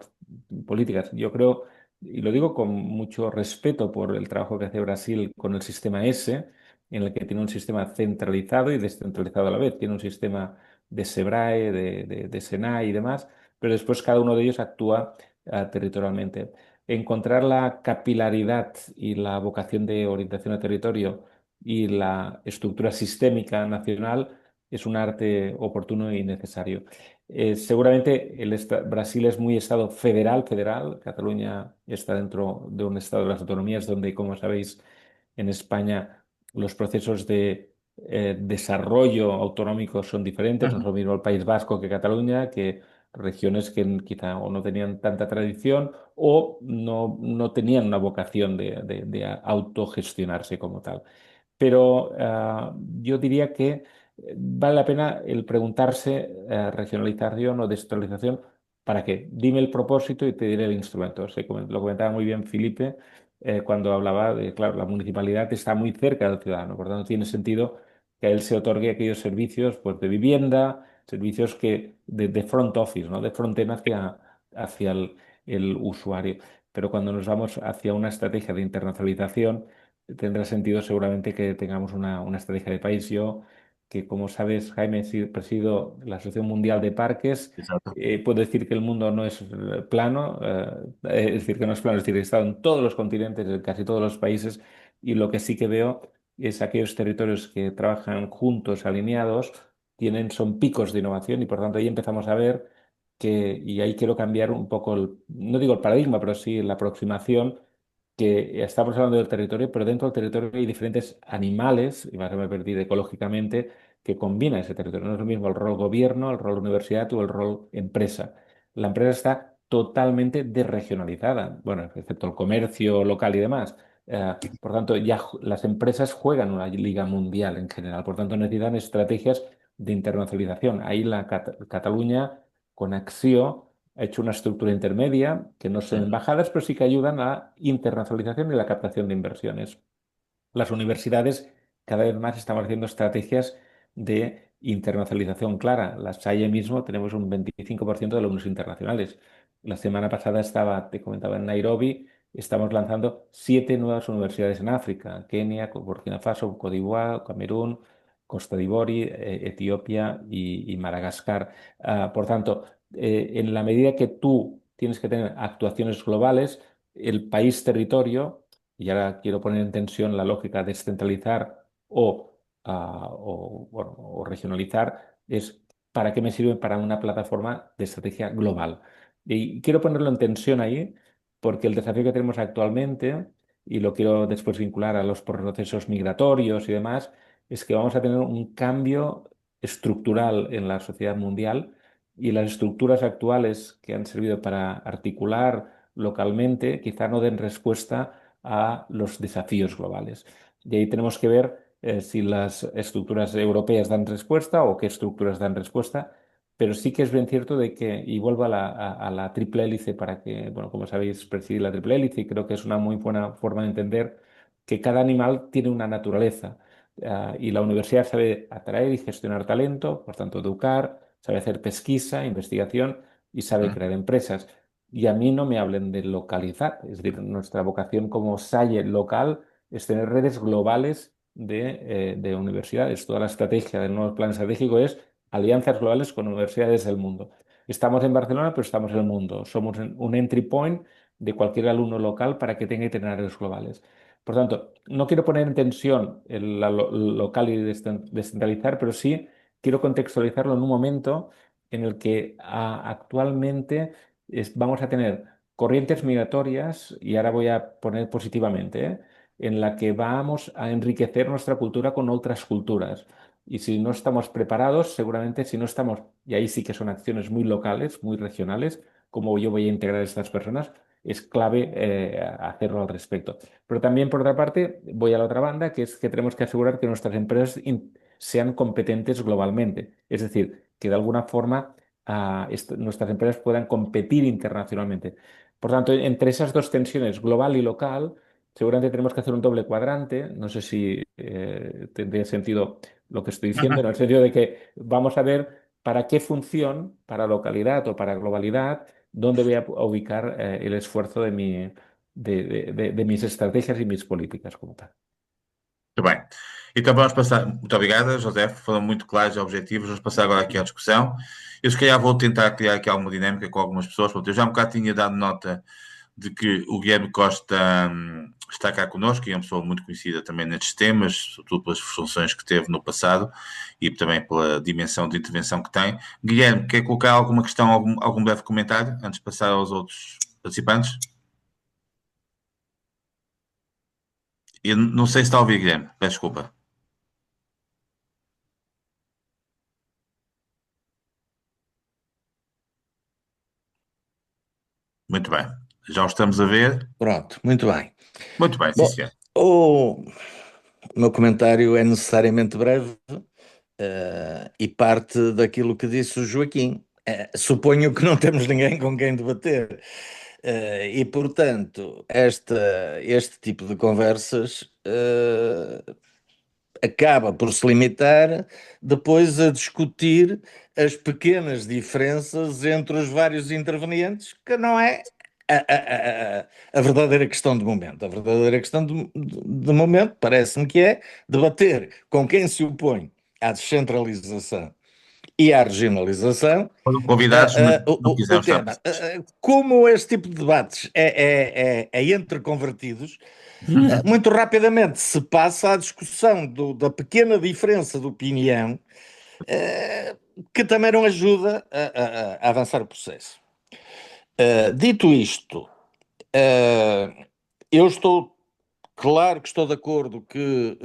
S4: políticas. Yo creo, y lo digo con mucho respeto por el trabajo que hace Brasil con el sistema S, en el que tiene un sistema centralizado y descentralizado a la vez. Tiene un sistema de SEBRAE, de SENAI y demás, pero después cada uno de ellos actúa territorialmente. Encontrar la capilaridad y la vocación de orientación a territorio y la estructura sistémica nacional es un arte oportuno y necesario. Seguramente Brasil es muy estado federal. Cataluña está dentro de un estado de las autonomías donde, como sabéis, en España los procesos de desarrollo autonómico son diferentes. No es lo mismo el País Vasco que Cataluña, que regiones que quizá o no tenían tanta tradición o no tenían una vocación de autogestionarse como tal. Pero yo diría que vale la pena el preguntarse regionalización o descentralización. ¿Para qué? Dime el propósito y te diré el instrumento. Lo comentaba muy bien Felipe cuando hablaba de, claro, la municipalidad está muy cerca del ciudadano, por lo tanto tiene sentido que a él se otorgue aquellos servicios pues, de vivienda, servicios de front office, ¿no? De frontend hacia el usuario. Pero cuando nos vamos hacia una estrategia de internacionalización, tendrá sentido seguramente que tengamos una estrategia de país. Yo, que como sabes, Jaime, presido la Asociación Mundial de Parques,
S1: Exato.
S4: puedo decir que el mundo no es plano, es decir, que no es plano, es decir, he estado en todos los continentes, en casi todos los países, y lo que sí que veo es aquellos territorios que trabajan juntos, alineados, son picos de innovación y por tanto ahí empezamos a ver que, y ahí quiero cambiar un poco, no digo el paradigma, pero sí la aproximación, que estamos hablando del territorio, pero dentro del territorio hay diferentes animales, y más me perder ecológicamente, que combinan ese territorio. No es lo mismo el rol gobierno, el rol universidad o el rol empresa. La empresa está totalmente desregionalizada, bueno, excepto el comercio local y demás. Por tanto, ya las empresas juegan una liga mundial en general, por tanto necesitan estrategias de internacionalización. Ahí Cataluña, con Acció, ha hecho una estructura intermedia, que no son embajadas, pero sí que ayudan a la internacionalización y la captación de inversiones. Las universidades cada vez más estamos haciendo estrategias de internacionalización clara. La SAIE mismo tenemos un 25% de alumnos internacionales. La semana pasada te comentaba, en Nairobi, estamos lanzando 7 nuevas universidades en África: Kenia, Burkina Faso, Côte d'Ivoire, Camerún, Costa d'Ivori, Etiopía y Madagascar. Por tanto, en la medida que tú tienes que tener actuaciones globales, el país territorio, y ahora quiero poner en tensión la lógica de descentralizar bueno, o regionalizar, es para qué me sirve para una plataforma de estrategia global. Y quiero ponerlo en tensión ahí, porque el desafío que tenemos actualmente, y lo quiero después vincular a los procesos migratorios y demás, es que vamos a tener un cambio estructural en la sociedad mundial, y las estructuras actuales que han servido para articular localmente quizá no den respuesta a los desafíos globales. Y ahí tenemos que ver si las estructuras europeas dan respuesta o qué estructuras dan respuesta, pero sí que es bien cierto de que, y vuelvo a la triple hélice para que, bueno, como sabéis, percibir la triple hélice, y creo que es una muy buena forma de entender que cada animal tiene una naturaleza. Y la universidad sabe atraer y gestionar talento, por tanto, educar, sabe hacer pesquisa, investigación y sabe crear empresas. Y a mí no me hablen de localizar, es decir, nuestra vocación como SAIE local es tener redes globales de universidades. Toda la estrategia del nuevo plan estratégico es alianzas globales con universidades del mundo. Estamos en Barcelona, pero estamos en el mundo. Somos un entry point de cualquier alumno local para que tenga itinerarios globales. Por tanto, no quiero poner en tensión local y descentralizar, pero sí quiero contextualizarlo en un momento en el que actualmente vamos a tener corrientes migratorias, y ahora voy a poner positivamente, en la que vamos a enriquecer nuestra cultura con otras culturas. Y si no estamos preparados, seguramente si no estamos, y ahí sí que son acciones muy locales, muy regionales, como yo voy a integrar a estas personas, es clave hacerlo al respecto. Pero también, por otra parte, voy a la otra banda, que es que tenemos que asegurar que nuestras empresas sean competentes globalmente. Es decir, que de alguna forma nuestras empresas puedan competir internacionalmente. Por tanto, entre esas dos tensiones, global y local, seguramente tenemos que hacer un doble cuadrante. No sé si tendría sentido lo que estoy diciendo, en el sentido de que vamos a ver para qué función, para localidad o para globalidad, dónde voy a ubicar el esfuerzo de mis estrategias y mis políticas como tal.
S1: Muito bem. Então vamos passar. Muito obrigado, José. Foram muito claros e objetivos. Vamos passar agora aqui à discussão. Eu, se calhar, vou tentar criar aqui alguma dinâmica com algumas pessoas. Pronto, eu já um bocado tinha dado nota de que o Guilherme Costa está cá connosco, e é uma pessoa muito conhecida também nestes temas, sobretudo pelas funções que teve no passado e também pela dimensão de intervenção que tem. Guilherme, quer colocar alguma questão, algum breve comentário antes de passar aos outros participantes? Eu não sei se está a ouvir, Guilherme. Peço desculpa. Muito bem. Já o estamos a ver.
S5: Pronto, muito bem.
S1: Muito bem, sim,
S5: Bom,
S1: senhor.
S5: o meu comentário é necessariamente breve e parte daquilo que disse o Joaquim. Suponho que não temos ninguém com quem debater. E, portanto, este tipo de conversas acaba por se limitar depois a discutir as pequenas diferenças entre os vários intervenientes, que não é a verdadeira questão do momento. A verdadeira questão do momento parece-me que é debater com quem se opõe à descentralização e à regionalização
S1: Foram convidados, mas não
S5: o
S1: quiseram estar
S5: tema.
S1: presentes.
S5: Como este tipo de debates é entre convertidos, muito rapidamente se passa à discussão da pequena diferença de opinião que também não ajuda a avançar o processo. Dito isto, eu claro que estou de acordo que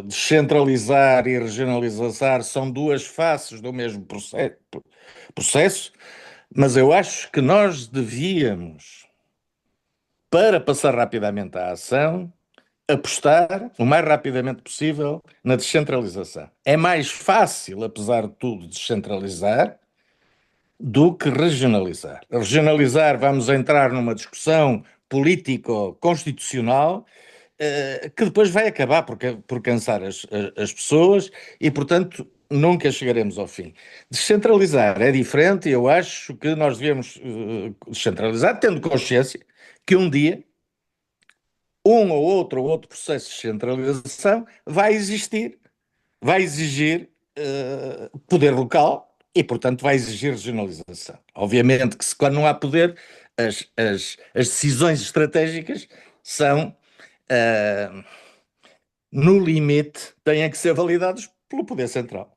S5: descentralizar e regionalizar são duas faces do mesmo processo, mas eu acho que nós devíamos, para passar rapidamente à ação, apostar o mais rapidamente possível na descentralização. É mais fácil, apesar de tudo, descentralizar do que regionalizar. Regionalizar, vamos entrar numa discussão político-constitucional que depois vai acabar por cansar as pessoas e, portanto, nunca chegaremos ao fim. Descentralizar é diferente e eu acho que nós devemos descentralizar, tendo consciência que um dia um ou outro processo de centralização vai exigir poder local e, portanto, vai exigir regionalização. Obviamente que quando não há poder, as decisões estratégicas são, no limite, têm que ser validadas pelo poder central.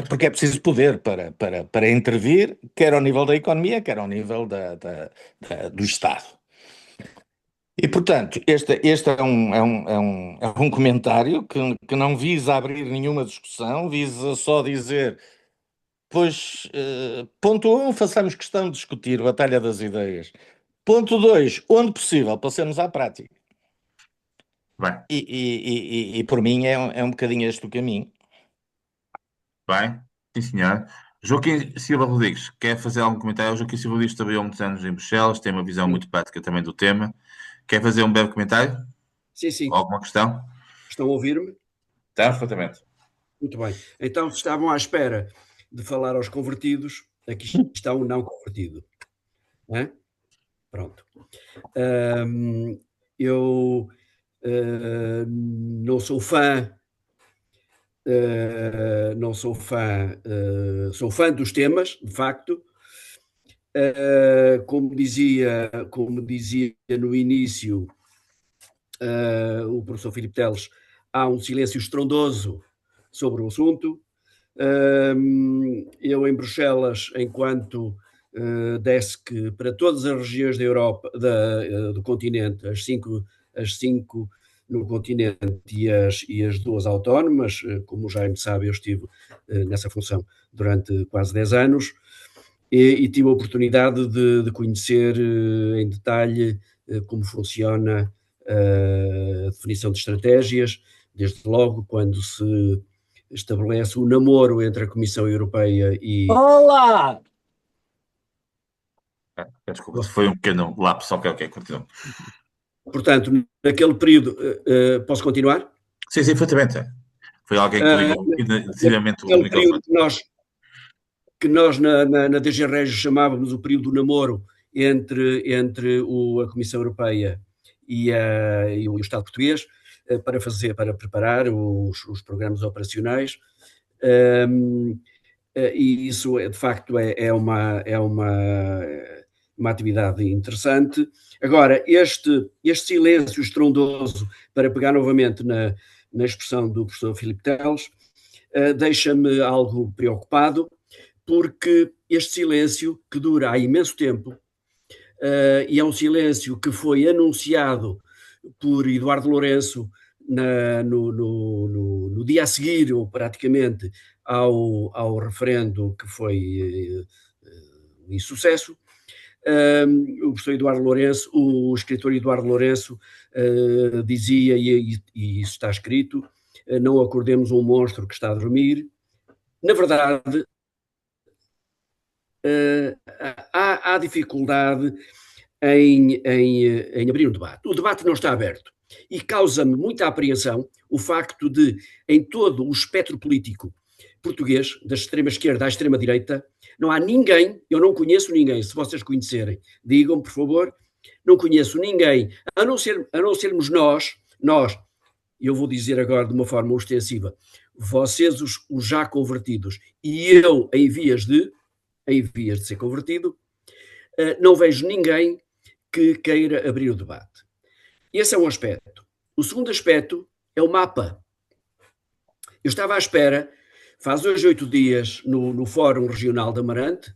S5: Porque é preciso poder para intervir, quer ao nível da economia, quer ao nível do Estado. E, portanto, este é um comentário que não visa abrir nenhuma discussão, visa só dizer, pois, ponto 1, façamos questão de discutir a batalha das ideias. Ponto 2, onde possível, passemos à prática.
S1: Bem.
S5: E por mim é um bocadinho este o caminho.
S1: Bem, sim senhor. Joaquim Silva Rodrigues, quer fazer algum comentário? O Joaquim Silva Rodrigues trabalhou muitos anos em Bruxelas, tem uma visão muito prática também do tema. Quer fazer um breve comentário?
S6: Sim, sim.
S1: Alguma questão?
S6: Estão a ouvir-me?
S1: Está, perfeitamente.
S6: Muito bem. Então, se estavam à espera de falar aos convertidos, aqui está um não convertido. É? Pronto. Eu não sou fã, sou fã dos temas, de facto. Como dizia no início o professor Filipe Teles, há um silêncio estrondoso sobre o assunto. Eu em Bruxelas, enquanto desk para todas as regiões da Europa, do continente, as cinco no continente e as duas autónomas, como o Jaime sabe, eu estive nessa função durante quase 10 anos e tive a oportunidade de conhecer em detalhe como funciona a definição de estratégias, desde logo quando se estabelece o namoro entre a Comissão Europeia e...
S5: Olá!
S1: Desculpa, foi um pequeno lapso, ok, continua.
S6: Portanto, naquele período, posso continuar?
S1: Sim, perfeitamente. Foi alguém que ligou decididamente o microfone.
S6: Que nós na DG Regio chamávamos o período do namoro entre a Comissão Europeia e o Estado português para preparar os programas operacionais, e isso de facto é uma atividade interessante. Agora, este silêncio estrondoso, para pegar novamente na expressão do professor Filipe Teles, deixa-me algo preocupado, porque este silêncio, que dura há imenso tempo, e é um silêncio que foi anunciado por Eduardo Lourenço no dia a seguir, ou praticamente, ao referendo que foi um insucesso. O professor Eduardo Lourenço, o escritor Eduardo Lourenço, dizia, e isso está escrito, não acordemos um monstro que está a dormir. Na verdade, há dificuldade em abrir um debate. O debate não está aberto e causa-me muita apreensão o facto de, em todo o espectro político português, da extrema-esquerda à extrema-direita, não há ninguém, eu não conheço ninguém, se vocês conhecerem, digam, por favor, não conheço ninguém, a não sermos nós, eu vou dizer agora de uma forma ostensiva, vocês os já convertidos e eu em vias de ser convertido, não vejo ninguém que queira abrir o debate. Esse é um aspecto. O segundo aspecto é o mapa. Eu estava à espera Faz hoje 8 dias no Fórum Regional de Amarante,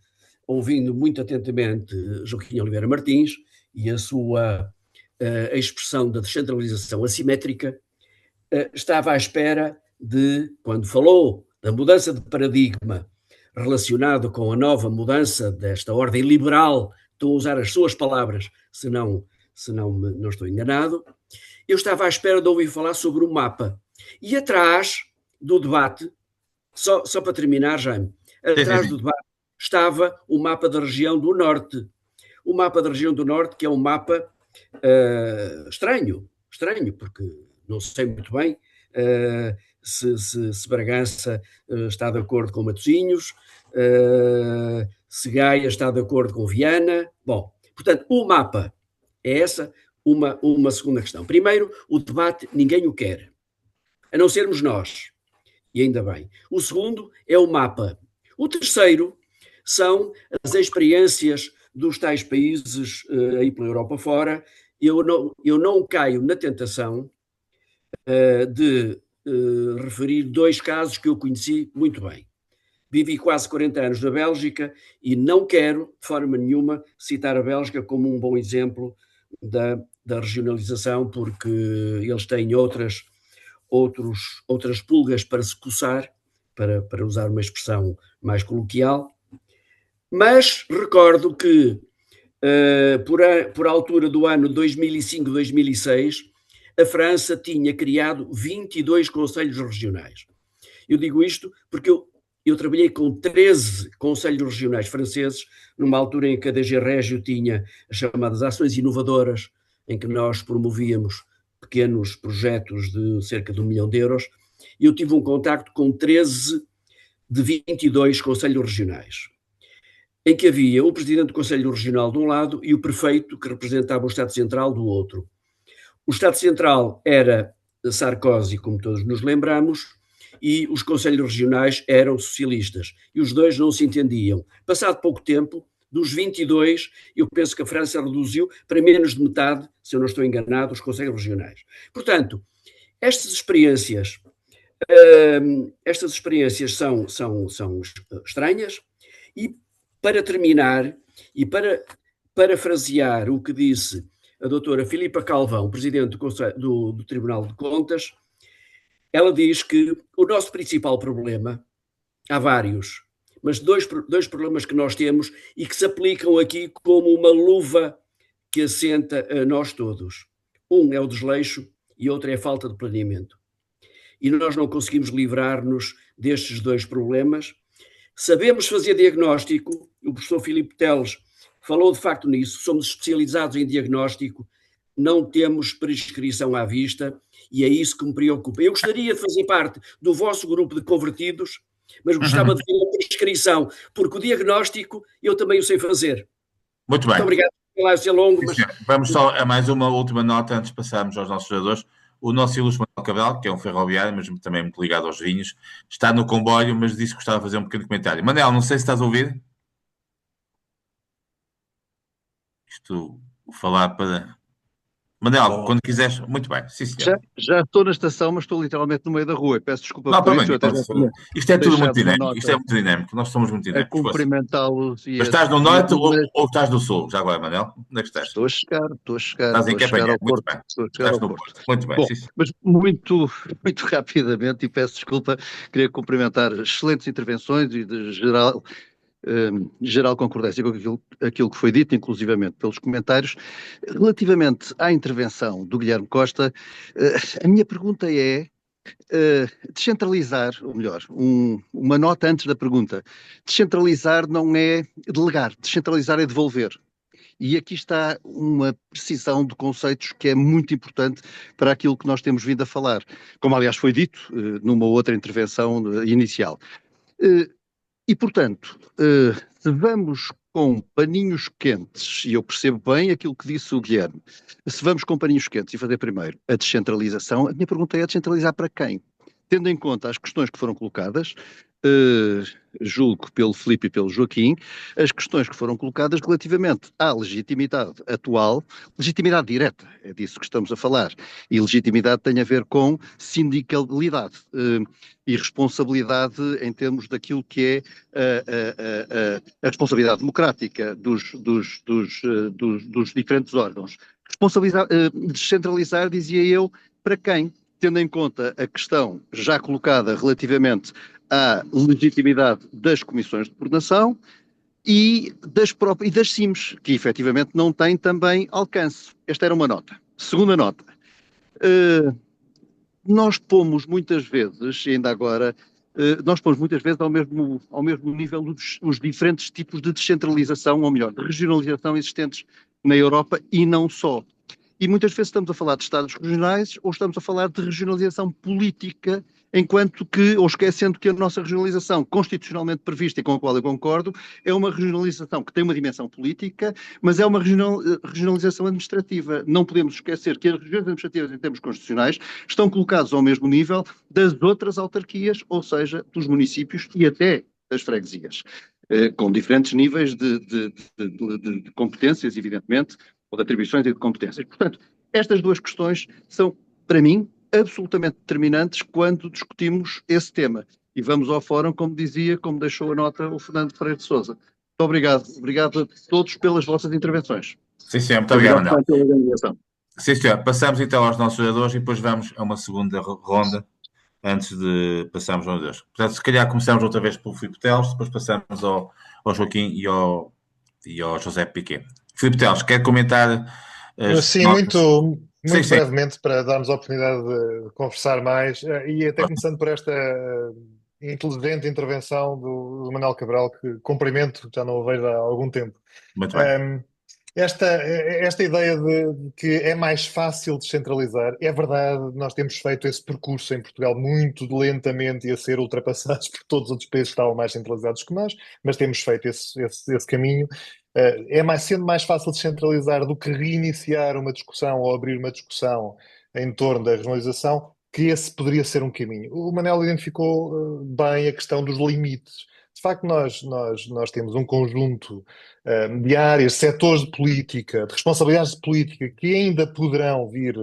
S6: ouvindo muito atentamente Joaquim Oliveira Martins e a sua a expressão da descentralização assimétrica, estava à espera de, quando falou da mudança de paradigma relacionado com a nova mudança desta ordem liberal, estou a usar as suas palavras, se não não estou enganado, eu estava à espera de ouvir falar sobre o mapa. E atrás do debate, só para terminar, Jaime, atrás do debate estava o mapa da região do Norte. O mapa da região do Norte, que é um mapa estranho, porque não sei muito bem se Bragança está de acordo com Matosinhos, se Gaia está de acordo com Viana. Bom, portanto, o mapa é essa uma segunda questão. Primeiro, o debate ninguém o quer, a não sermos nós, e ainda bem. O segundo é o mapa. O terceiro são as experiências dos tais países aí pela Europa fora. Eu não caio na tentação de referir 2 casos que eu conheci muito bem. Vivi quase 40 anos na Bélgica e não quero, de forma nenhuma, citar a Bélgica como um bom exemplo da regionalização, porque eles têm outras pulgas para se coçar, para usar uma expressão mais coloquial. Mas recordo que, por altura do ano 2005-2006, a França tinha criado 22 conselhos regionais. Eu digo isto porque eu trabalhei com 13 conselhos regionais franceses, numa altura em que a DG Régio tinha as chamadas ações inovadoras, em que nós promovíamos pequenos projetos de cerca de 1 milhão de euros. Eu tive um contacto com 13 de 22 conselhos regionais, em que havia o presidente do Conselho Regional de um lado e o prefeito, que representava o Estado Central, do outro. O Estado Central era Sarkozy, como todos nos lembramos, e os conselhos regionais eram socialistas. E os dois não se entendiam. Passado pouco tempo, dos 22, eu penso que a França reduziu para menos de metade, se eu não estou enganado, os conselhos regionais. Portanto, estas experiências são estranhas. E para terminar, e para parafrasear o que disse a doutora Filipa Calvão, presidente do Tribunal de Contas, ela diz que o nosso principal problema, há vários, mas dois problemas que nós temos e que se aplicam aqui como uma luva que assenta a nós todos. Um é o desleixo e outro é a falta de planeamento. E nós não conseguimos livrar-nos destes 2 problemas. Sabemos fazer diagnóstico, o professor Filipe Teles falou de facto nisso, somos especializados em diagnóstico, não temos prescrição à vista e é isso que me preocupa. Eu gostaria de fazer parte do vosso grupo de convertidos, mas gostava de ter a prescrição, porque o diagnóstico eu também o sei fazer.
S1: Muito bem.
S6: Muito obrigado pela ser longo. Mas...
S1: Vamos só a mais uma última nota antes de passarmos aos nossos jogadores. O nosso ilustre Manuel Cabral, que é um ferroviário, mas também muito ligado aos vinhos, está no comboio, mas disse que gostava de fazer um pequeno comentário. Manel, não sei se estás a ouvir. Isto, falar para... Manel, quando quiseres, muito bem, sim, senhor.
S7: Já estou na estação, mas estou literalmente no meio da rua. Peço desculpa por isso.
S1: Isto é tudo muito dinâmico. Isto é muito dinâmico. Nós somos muito dinâmicos.
S7: A cumprimentá-los.
S1: Mas estás no norte ou estás no sul? Já agora, Manel? Onde é que estás?
S7: Estou a chegar.
S1: Estás em Campanha, muito bem. Estás no Porto. Muito bem,
S7: bom,
S1: sim.
S7: Mas muito rapidamente, e peço desculpa, queria cumprimentar excelentes intervenções e de geral concordância com aquilo que foi dito, inclusivamente pelos comentários. Relativamente à intervenção do Guilherme Costa, a minha pergunta é descentralizar, ou melhor, uma nota antes da pergunta. Descentralizar não é delegar, descentralizar é devolver. E aqui está uma precisão de conceitos que é muito importante para aquilo que nós temos vindo a falar, como aliás foi dito numa outra intervenção inicial. E, portanto, se vamos com paninhos quentes, e eu percebo bem aquilo que disse o Guilherme, se vamos com paninhos quentes e fazer primeiro a descentralização, a minha pergunta é: a descentralizar para quem? Tendo em conta as questões que foram colocadas, julgo pelo Filipe e pelo Joaquim, as questões que foram colocadas relativamente à legitimidade atual, legitimidade direta, é disso que estamos a falar, e legitimidade tem a ver com sindicalidade e responsabilidade em termos daquilo que é a responsabilidade democrática dos diferentes órgãos. Responsabilizar, descentralizar, dizia eu, para quem? Tendo em conta a questão já colocada relativamente à legitimidade das comissões de coordenação e das CIMs, que efetivamente não têm também alcance. Esta era uma nota. Segunda nota. Nós pomos muitas vezes, ainda agora, ao mesmo nível os diferentes tipos de descentralização, ou melhor, de regionalização existentes na Europa e não só. E muitas vezes estamos a falar de Estados regionais ou estamos a falar de regionalização política, enquanto que, ou esquecendo que a nossa regionalização constitucionalmente prevista e com a qual eu concordo, é uma regionalização que tem uma dimensão política, mas é uma regionalização administrativa. Não podemos esquecer que as regiões administrativas em termos constitucionais estão colocadas ao mesmo nível das outras autarquias, ou seja, dos municípios e até das freguesias, com diferentes níveis de competências, evidentemente, ou de atribuições e de competências. Portanto, estas duas questões são, para mim, absolutamente determinantes quando discutimos esse tema. E vamos ao fórum, como dizia, como deixou a nota o Fernando Ferreira de Sousa. Muito obrigado. Obrigado a todos pelas vossas intervenções.
S1: Sim, senhor. Muito obrigado, Manuel.
S7: Pela organização.
S1: Sim, senhor. Passamos então aos nossos oradores e depois vamos a uma segunda ronda antes de passarmos aos oradores. Portanto, se calhar começamos outra vez pelo Filipe Teles, depois passamos ao Joaquim e ao José Piquet. Filipe Teles, quer comentar?
S2: Sim, muito
S1: Sim.
S2: brevemente, para darmos a oportunidade de conversar mais, e até começando por esta inteligente intervenção do Manuel Cabral, que cumprimento, já não o vejo há algum tempo.
S1: Muito bem.
S2: Esta ideia de que é mais fácil descentralizar, é verdade, nós temos feito esse percurso em Portugal muito lentamente e a ser ultrapassados por todos os outros países que estavam mais centralizados que nós, mas temos feito esse caminho. Sendo mais fácil descentralizar do que reiniciar uma discussão ou abrir uma discussão em torno da regionalização, que esse poderia ser um caminho. O Manel identificou bem a questão dos limites. De facto, nós temos um conjunto de áreas, setores de política, de responsabilidades de política que ainda poderão vir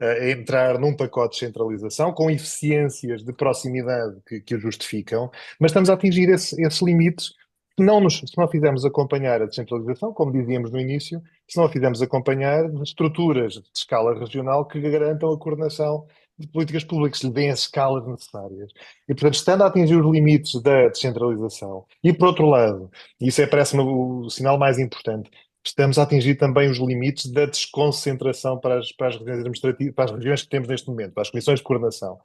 S2: a entrar num pacote de centralização com eficiências de proximidade que o justificam, mas estamos a atingir esses limites se não fizermos acompanhar a descentralização, como dizíamos no início, se não a fizermos acompanhar de estruturas de escala regional que garantam a coordenação de políticas públicas, lhe deem as escalas necessárias. E, portanto, estando a atingir os limites da descentralização, e por outro lado, e isso parece-me o sinal mais importante, estamos a atingir também os limites da desconcentração para as regiões administrativas, para as regiões que temos neste momento, para as comissões de coordenação.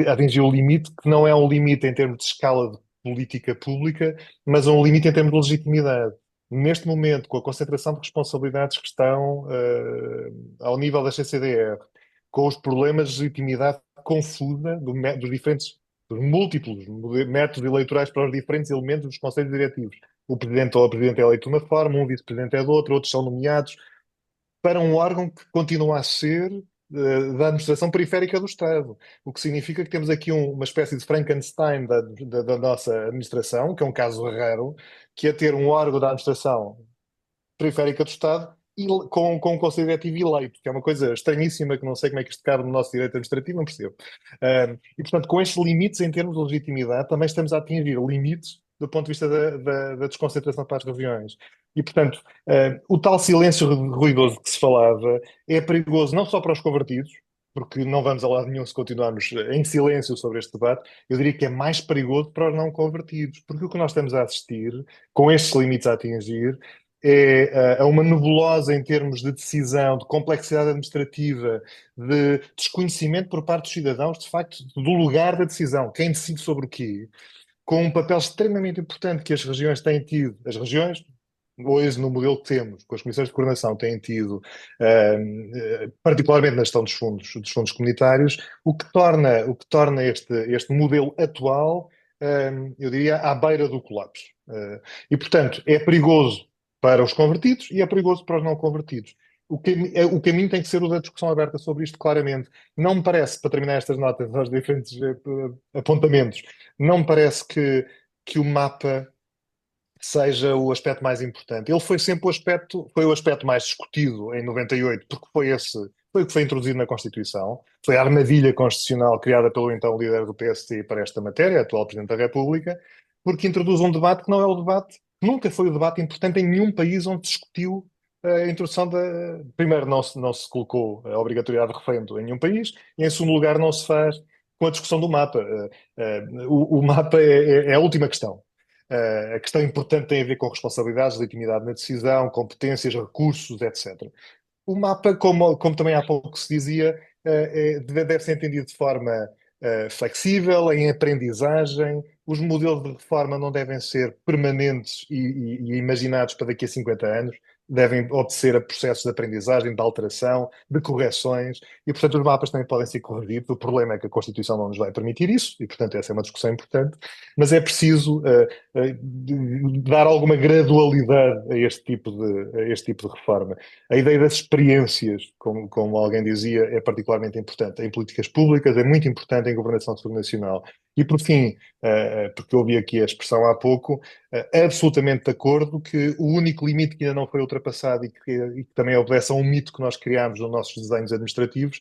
S2: Atingir o limite que não é um limite em termos de escala de política pública, mas um limite em termos de legitimidade. Neste momento, com a concentração de responsabilidades que estão ao nível da CCDR, com os problemas de legitimidade confusa dos múltiplos métodos eleitorais para os diferentes elementos dos conselhos diretivos. O presidente ou a presidente é eleito de uma forma, um vice-presidente é de outra, outros são nomeados, para um órgão que continua a ser da administração periférica do Estado, o que significa que temos aqui uma espécie de Frankenstein da nossa administração, que é um caso raro, que é ter um órgão da administração periférica do Estado e com um conselho diretivo eleito, que é uma coisa estranhíssima, que não sei como é que isto cabe no nosso direito administrativo, não percebo. E, portanto, com estes limites em termos de legitimidade, também estamos a atingir limites do ponto de vista da desconcentração para as regiões. E, portanto, o tal silêncio ruidoso que se falava é perigoso não só para os convertidos, porque não vamos a lado nenhum se continuarmos em silêncio sobre este debate, eu diria que é mais perigoso para os não convertidos, porque o que nós estamos a assistir, com estes limites a atingir, é uma nebulosa em termos de decisão, de complexidade administrativa, de desconhecimento por parte dos cidadãos, de facto, do lugar da decisão, quem decide sobre o quê, com um papel extremamente importante que as regiões têm tido, as regiões, hoje no modelo que temos, com as comissões de coordenação, têm tido, particularmente na gestão dos fundos comunitários, o que torna este modelo atual, eu diria, à beira do colapso. E, portanto, é perigoso para os convertidos e é perigoso para os não convertidos. o caminho tem que ser o da discussão aberta sobre isto, claramente. Não me parece, para terminar estas notas aos diferentes apontamentos, não me parece que o mapa seja o aspecto mais importante. Ele foi sempre o aspecto mais discutido em 98, porque foi o que foi introduzido na Constituição, foi a armadilha constitucional criada pelo então líder do PSD para esta matéria, atual Presidente da República, porque introduz um debate que não é o debate, nunca foi o debate importante em nenhum país onde se discutiu a introdução da... Primeiro, não se colocou a obrigatoriedade de referendo em nenhum país, e em segundo lugar, não se faz com a discussão do mapa. O mapa é a última questão. A questão importante tem a ver com responsabilidades, legitimidade na decisão, competências, recursos, etc. O mapa, como também há pouco se dizia, deve ser entendido de forma flexível, em aprendizagem. Os modelos de reforma não devem ser permanentes e imaginados para daqui a 50 anos. Devem obedecer a processos de aprendizagem, de alteração, de correções, e, portanto, os mapas também podem ser corrigidos. O problema é que a Constituição não nos vai permitir isso, e, portanto, essa é uma discussão importante, mas é preciso dar alguma gradualidade a este tipo de reforma. A ideia das experiências, como alguém dizia, é particularmente importante em políticas públicas, é muito importante em governação subnacional. E, por fim, porque eu ouvi aqui a expressão há pouco, absolutamente de acordo que o único limite que ainda não foi ultrapassado e que também obedece a um mito que nós criámos nos nossos desenhos administrativos,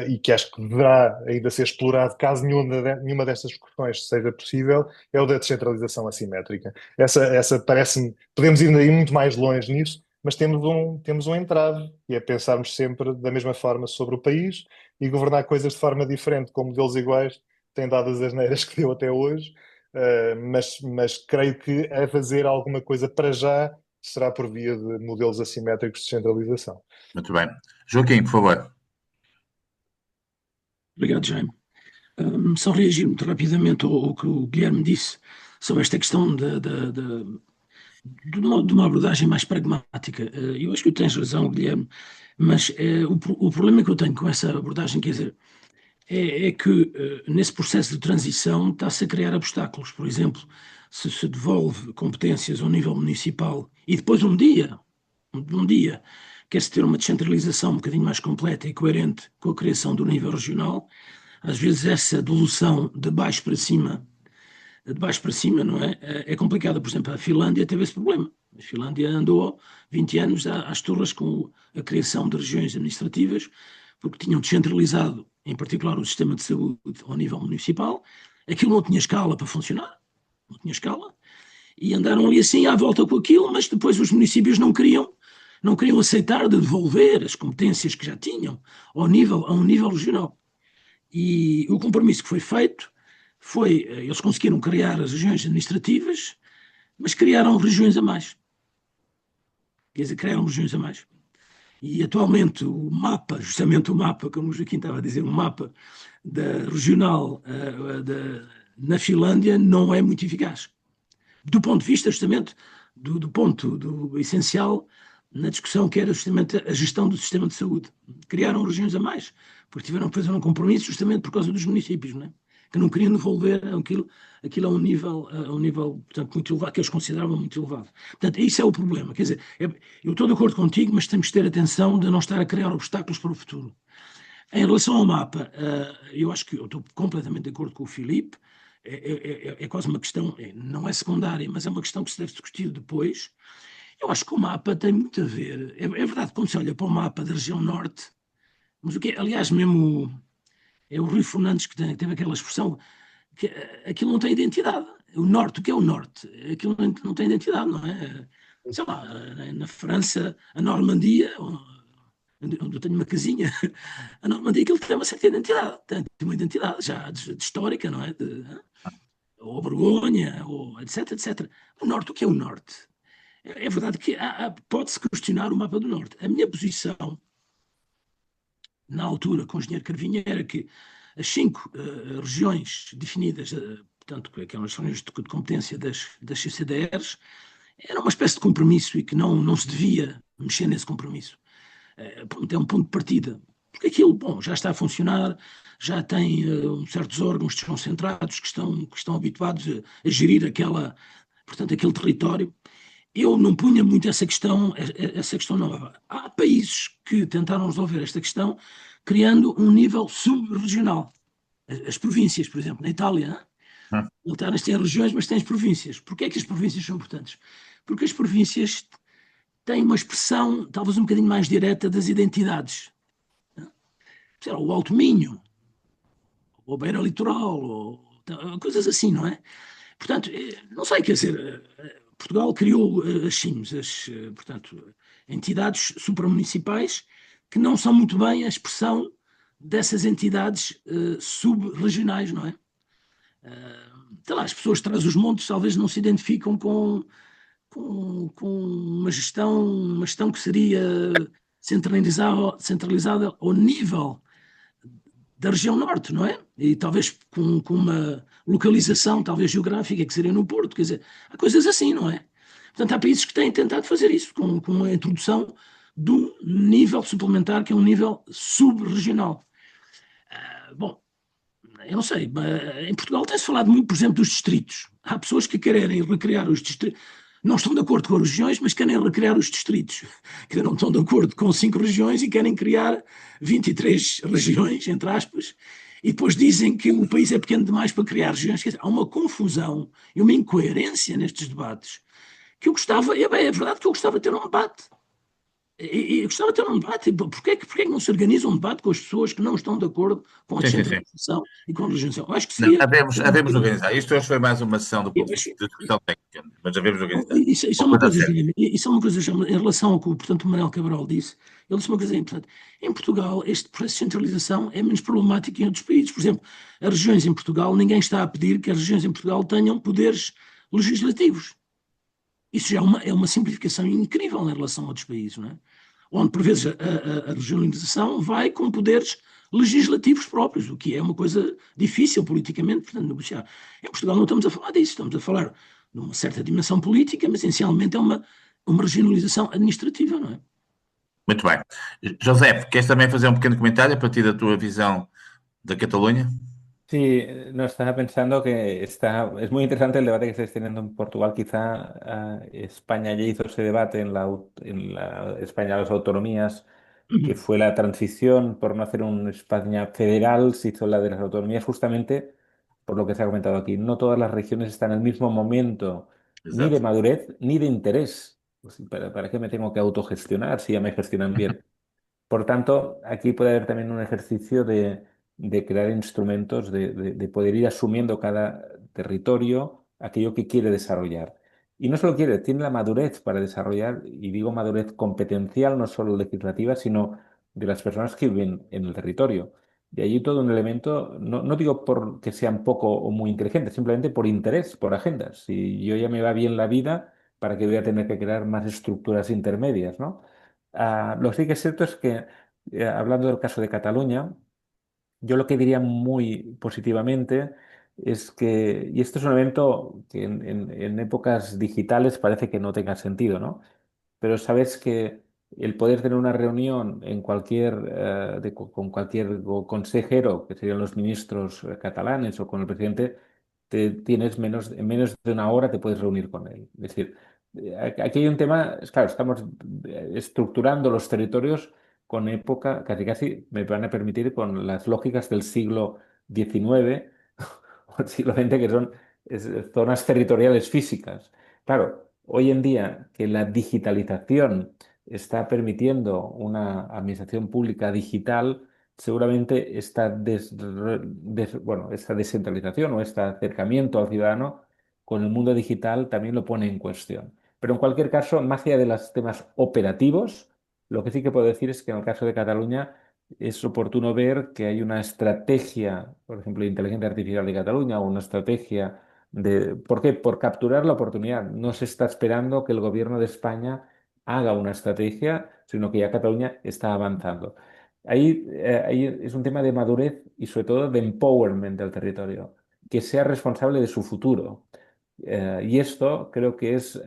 S2: e que acho que deverá ainda ser explorado caso nenhuma destas questões seja possível, é o da descentralização assimétrica. Essa parece-me, podemos ir ainda muito mais longe nisso, mas temos um entrave, e é pensarmos sempre da mesma forma sobre o país e governar coisas de forma diferente, com modelos iguais, tem dado as asneiras que deu até hoje, mas creio que a fazer alguma coisa para já será por via de modelos assimétricos de descentralização.
S1: Muito bem. Joaquim, por favor.
S3: Obrigado, Jaime. Só reagir muito rapidamente ao que o Guilherme disse sobre esta questão de uma abordagem mais pragmática. Eu acho que tu tens razão, Guilherme, mas o problema que eu tenho com essa abordagem, quer dizer, é que nesse processo de transição está-se a criar obstáculos. Por exemplo, se devolve competências ao nível municipal e depois um dia quer-se ter uma descentralização um bocadinho mais completa e coerente com a criação do nível regional, às vezes essa devolução de baixo para cima, não é? É complicada. Por exemplo, a Finlândia teve esse problema. A Finlândia andou 20 anos às turras com a criação de regiões administrativas, porque tinham descentralizado, em particular, o sistema de saúde ao nível municipal. Aquilo não tinha escala para funcionar, não tinha escala, e andaram ali assim à volta com aquilo, mas depois os municípios não queriam aceitar de devolver as competências que já tinham a um nível regional. E o compromisso que foi feito foi, eles conseguiram criar as regiões administrativas, mas criaram regiões a mais. Quer dizer, criaram regiões a mais. E atualmente justamente o mapa, como o Joaquim estava a dizer, o mapa regional na Finlândia não é muito eficaz. Do ponto de vista justamente do ponto do essencial na discussão que era justamente a gestão do sistema de saúde. Criaram regiões a mais, porque tiveram que fazer um compromisso justamente por causa dos municípios, não é? Que não queriam devolver aquilo a um nível, portanto, muito elevado, que eles consideravam muito elevado. Portanto, isso é o problema. Quer dizer, eu estou de acordo contigo, mas temos que ter atenção de não estar a criar obstáculos para o futuro. Em relação ao mapa, eu acho que eu estou completamente de acordo com o Filipe. É quase uma questão, não é secundária, mas é uma questão que se deve discutir depois. Eu acho que o mapa tem muito a ver. É verdade, quando se olha para o mapa da região norte, mas o que é, aliás, mesmo é o Rui Fernandes que teve aquela expressão que aquilo não tem identidade. O norte, o que é o norte? Aquilo não tem identidade, não é? Sei lá, na França, a Normandia, onde eu tenho uma casinha, a Normandia, aquilo tem uma certa identidade, tem uma identidade já histórica, não é? Ou Borgonha, ou etc, etc. O norte, o que é o norte? É verdade que pode-se questionar o mapa do norte. A minha posição, na altura, com o engenheiro Carvinha, era que as 5 regiões definidas, portanto, aquelas regiões de competência das CCDRs, era uma espécie de compromisso e que não se devia mexer nesse compromisso. É um ponto de partida. Porque aquilo, bom, já está a funcionar, já tem certos órgãos desconcentrados que estão habituados a gerir aquele território. eu não punha muito essa questão nova. Há países que tentaram resolver esta questão criando um nível sub-regional. As províncias, por exemplo, na Itália, não têm regiões, mas têm as províncias. Porquê é que as províncias são importantes? Porque as províncias têm uma expressão talvez um bocadinho mais direta das identidades. Sei lá, o Alto Minho, ou a Beira Litoral, ou coisas assim, não é? Portanto, não sei, quer dizer, Portugal criou as CIMs, portanto, entidades supramunicipais que não são muito bem a expressão dessas entidades sub-regionais, não é? Sei lá, as pessoas de Trás-os-Montes talvez não se identificam com uma gestão que seria centralizada ao nível da região norte, não é? E talvez com uma localização, talvez geográfica, que seria no Porto, quer dizer, há coisas assim, não é? Portanto, há países que têm tentado fazer isso, com a introdução de um nível suplementar, que é um nível sub-regional. Bom, eu não sei, em Portugal tem-se falado muito, por exemplo, dos distritos. Há pessoas que querem recriar os distritos, não estão de acordo com as regiões, mas querem recriar os distritos. Que não estão de acordo com 5 regiões e querem criar 23 regiões, entre aspas, e depois dizem que o país é pequeno demais para criar regiões. Quer dizer, há uma confusão e uma incoerência nestes debates que eu gostava, é verdade que eu gostava de ter um debate. E gostava de ter um debate. Porquê é que não se organiza um debate com as pessoas que não estão de acordo com a
S1: Sim, sim, sim.
S3: descentralização e com a regionalização? Eu acho que
S1: Não,
S3: seria.
S1: havemos organizar. Isto hoje foi mais uma sessão
S3: Eu
S1: de
S3: acho-
S1: discussão técnica, mas havemos organizar.
S3: Isso é
S1: Uma
S3: uma
S1: coisa
S3: coisa,
S1: séria.
S3: isso é uma coisa, em relação ao que, portanto, o Manuel Cabral disse, ele disse uma coisa importante. Em Portugal, este processo de centralização é menos problemático que em outros países. Por exemplo, as regiões em Portugal, ninguém está a pedir que as regiões em Portugal tenham poderes legislativos. Isso já é uma simplificação incrível em relação a outros países, não é? Onde, por vezes, a regionalização vai com poderes legislativos próprios, o que é uma coisa difícil politicamente, portanto, negociar. Em Portugal não estamos a falar disso, estamos a falar de uma certa dimensão política, mas essencialmente é uma regionalização administrativa, não é?
S1: Muito bem. José, queres também fazer um pequeno comentário a partir da tua visão da Catalunha?
S4: Sí, no estaba pensando que es muy interesante el debate que estáis teniendo en Portugal. Quizá España ya hizo ese debate en la España de las autonomías, que fue la transición por no hacer una España federal, se hizo la de las autonomías justamente por lo que se ha comentado aquí. No todas las regiones están en el mismo momento ni de
S1: Exato.
S4: madurez ni de interés. Pues, ¿para qué me tengo que autogestionar si ya me gestionan bien? Por tanto, aquí puede haber también un ejercicio de crear instrumentos, de poder ir asumiendo cada territorio aquello que quiere desarrollar. Y no solo quiere, tiene la madurez para desarrollar, y digo madurez competencial, no solo legislativa, sino de las personas que viven en el territorio. Y allí todo un elemento, no digo porque sean poco o muy inteligentes, simplemente por interés, por agendas. Si yo ya me va bien la vida, ¿para qué voy a tener que crear más estructuras intermedias, ¿no? Lo que sí que es cierto es que, hablando del caso de Cataluña, yo lo que diría muy positivamente es que, y esto es un evento que en épocas digitales parece que no tenga sentido, ¿no? Pero sabes que el poder tener una reunión en con cualquier consejero, que serían los ministros catalanes o con el presidente, en menos de una hora te puedes reunir con él. Es decir, aquí hay un tema, claro, estamos estructurando los territorios con época, casi casi me van a permitir, con las lógicas del siglo XIX o el siglo XX, que son zonas territoriales físicas. Claro, hoy en día que la digitalización está permitiendo una administración pública digital, seguramente esta descentralización o este acercamiento al ciudadano con el mundo digital también lo pone en cuestión. Pero en cualquier caso, más allá de los temas operativos, lo que sí que puedo decir es que en el caso de Cataluña es oportuno ver que hay una estrategia, por ejemplo, de inteligencia artificial de Cataluña o una estrategia ¿por qué? Por capturar la oportunidad. No se está esperando que el gobierno de España haga una estrategia, sino que ya Cataluña está avanzando. Ahí es un tema de madurez y sobre todo de empowerment del territorio, que sea responsable de su futuro. Y esto creo que es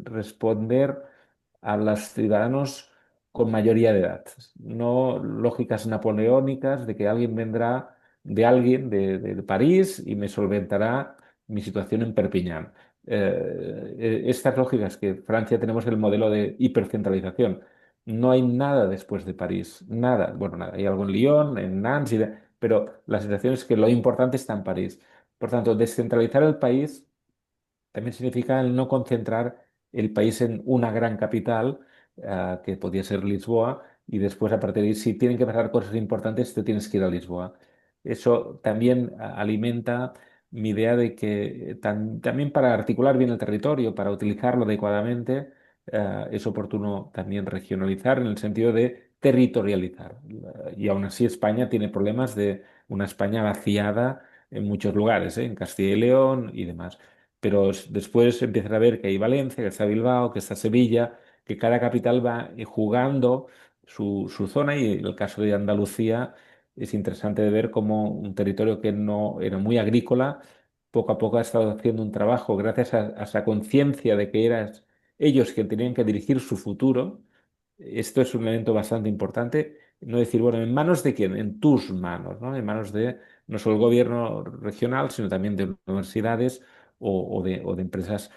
S4: responder a los ciudadanos con mayoría de edad, no lógicas napoleónicas de que alguien vendrá de París y me solventará mi situación en Perpiñán. estas lógicas que Francia tenemos el modelo de hipercentralización. No hay nada después de París, nada. Bueno, nada, hay algo en Lyon, en Nantes, pero la sensación es que lo importante está en París. Por tanto, descentralizar el país también significa el no concentrar el país en una gran capital, que podría ser Lisboa, y después a partir de ahí, si tienen que pasar cosas importantes, te tienes que ir a Lisboa. Eso también alimenta mi idea de que también para articular bien el territorio, para utilizarlo adecuadamente, es oportuno también regionalizar en el sentido de territorializar. Y aún así España tiene problemas de una España vaciada en muchos lugares, en Castilla y León y demás, pero después empiezas a ver que hay Valencia, que está Bilbao, que está Sevilla, que cada capital va jugando su zona, y en el caso de Andalucía es interesante de ver cómo un territorio que no era muy agrícola, poco a poco ha estado haciendo un trabajo gracias a esa conciencia de que eran ellos que tenían que dirigir su futuro. Esto es un elemento bastante importante. No decir, bueno, ¿en manos de quién? En tus manos, ¿no? En manos de no solo el gobierno regional, sino también de universidades o de empresas.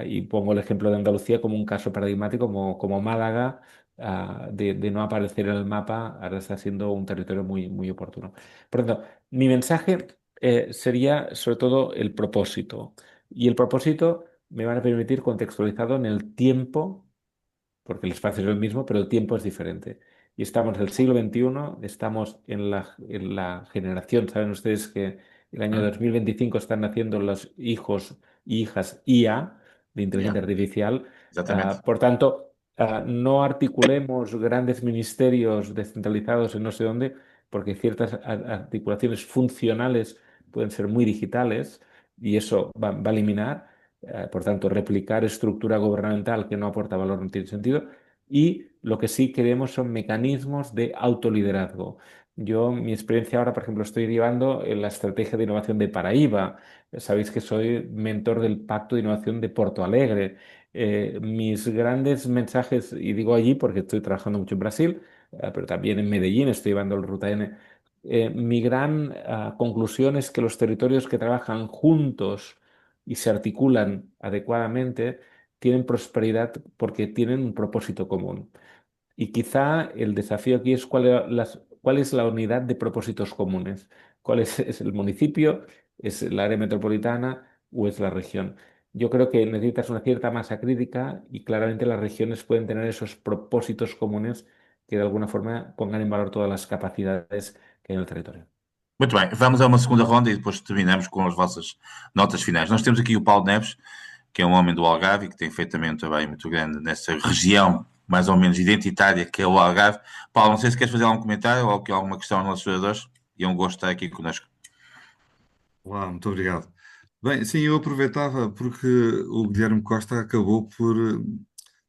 S4: Y pongo el ejemplo de Andalucía como un caso paradigmático, como Málaga, de no aparecer en el mapa, ahora está siendo un territorio muy, muy oportuno. Por lo tanto, mi mensaje sería sobre todo el propósito. Y el propósito me van a permitir contextualizado en el tiempo, porque el espacio es el mismo, pero el tiempo es diferente. Y estamos en el siglo XXI, estamos en la generación, saben ustedes que el año 2025 están naciendo los hijos y hijas IA, de inteligencia
S1: Yeah,
S4: artificial.
S1: exatamente.
S4: Por tanto, no articulemos grandes ministerios descentralizados en no sé dónde, porque ciertas articulaciones funcionales pueden ser muy digitales, y eso va a eliminar. Por tanto, replicar estructura gubernamental que no aporta valor no tiene sentido. Y lo que sí queremos son mecanismos de autoliderazgo. Yo, mi experiencia ahora, por ejemplo, estoy llevando la estrategia de innovación de Paraíba. Sabéis que soy mentor del Pacto de Innovación de Porto Alegre. Mis grandes mensajes, y digo allí porque estoy trabajando mucho en Brasil, pero también en Medellín estoy llevando el Ruta N. Mi gran conclusión es que los territorios que trabajan juntos y se articulan adecuadamente, tienen prosperidad porque tienen un propósito común. Y quizá el desafío aquí es cuál es la unidad de propósitos comunes. ¿Cuál es el municipio? ¿Es el área metropolitana o es la región? Yo creo que necesitas una cierta masa crítica, y claramente las regiones pueden tener esos propósitos comunes que de alguna forma pongan en valor todas las capacidades que hay en el territorio.
S1: Muito bem, vamos a uma segunda ronda e depois terminamos com as vossas notas finais. Nós temos aqui o Paulo Neves, que é um homem do Algarve e que tem feito também um trabalho muito grande nessa região mais ou menos identitária que é o Algarve. Paulo, não sei se queres fazer algum comentário ou alguma questão aos nossos jogadores, e é um gosto estar aqui connosco.
S8: Olá, muito obrigado. Bem, sim, eu aproveitava porque o Guilherme Costa acabou por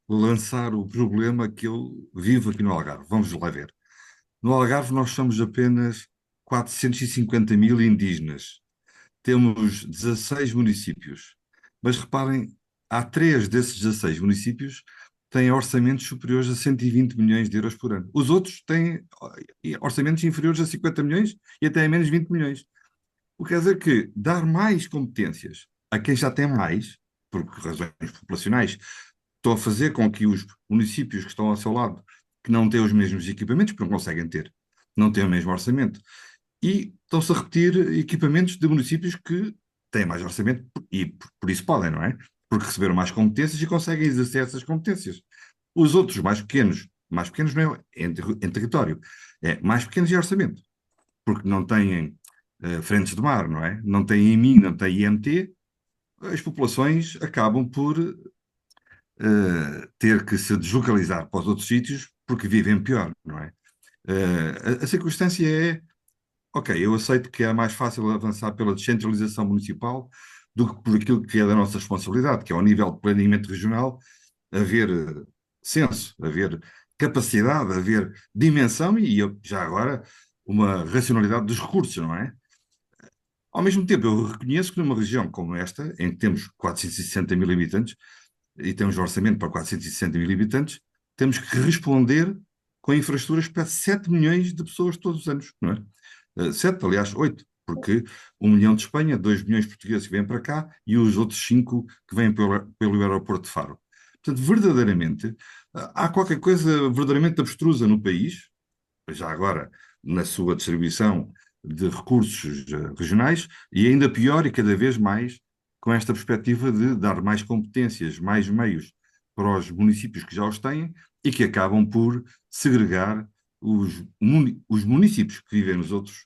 S8: lançar o problema que eu vivo aqui no Algarve. Vamos lá ver. No Algarve nós somos apenas 450 mil indígenas. Temos 16 municípios. Mas reparem, há 3 desses 16 municípios que têm orçamentos superiores a 120 milhões de euros por ano. Os outros têm orçamentos inferiores a 50 milhões e até a menos 20 milhões. O que quer dizer que dar mais competências a quem já tem mais, por razões populacionais, estão a fazer com que os municípios que estão ao seu lado, que não têm os mesmos equipamentos, porque não conseguem ter, não têm o mesmo orçamento, e estão-se a repetir equipamentos de municípios que têm mais orçamento e por isso podem, não é? Porque receberam mais competências e conseguem exercer essas competências. Os outros mais pequenos não é em território, é mais pequenos em orçamento, porque não têm frentes de mar, não é? Não têm IMI, não têm IMT, as populações acabam por ter que se deslocalizar para os outros sítios porque vivem pior, não é? A circunstância é, ok, eu aceito que é mais fácil avançar pela descentralização municipal do que por aquilo que é da nossa responsabilidade, que é ao nível de planeamento regional, haver senso, haver capacidade, haver dimensão e já agora uma racionalidade dos recursos, não é? Ao mesmo tempo, eu reconheço que numa região como esta, em que temos 460 mil habitantes e temos orçamento para 460 mil habitantes, temos que responder com infraestruturas para 7 milhões de pessoas todos os anos, não é? 7, aliás, 8. porque 1 milhão de Espanha, 2 milhões de portugueses que vêm para cá e os outros 5 que vêm pelo aeroporto de Faro. Portanto, verdadeiramente, há qualquer coisa verdadeiramente abstrusa no país, já agora na sua distribuição de recursos regionais, e ainda pior e cada vez mais com esta perspectiva de dar mais competências, mais meios para os municípios que já os têm e que acabam por segregar os municípios que vivem nos outros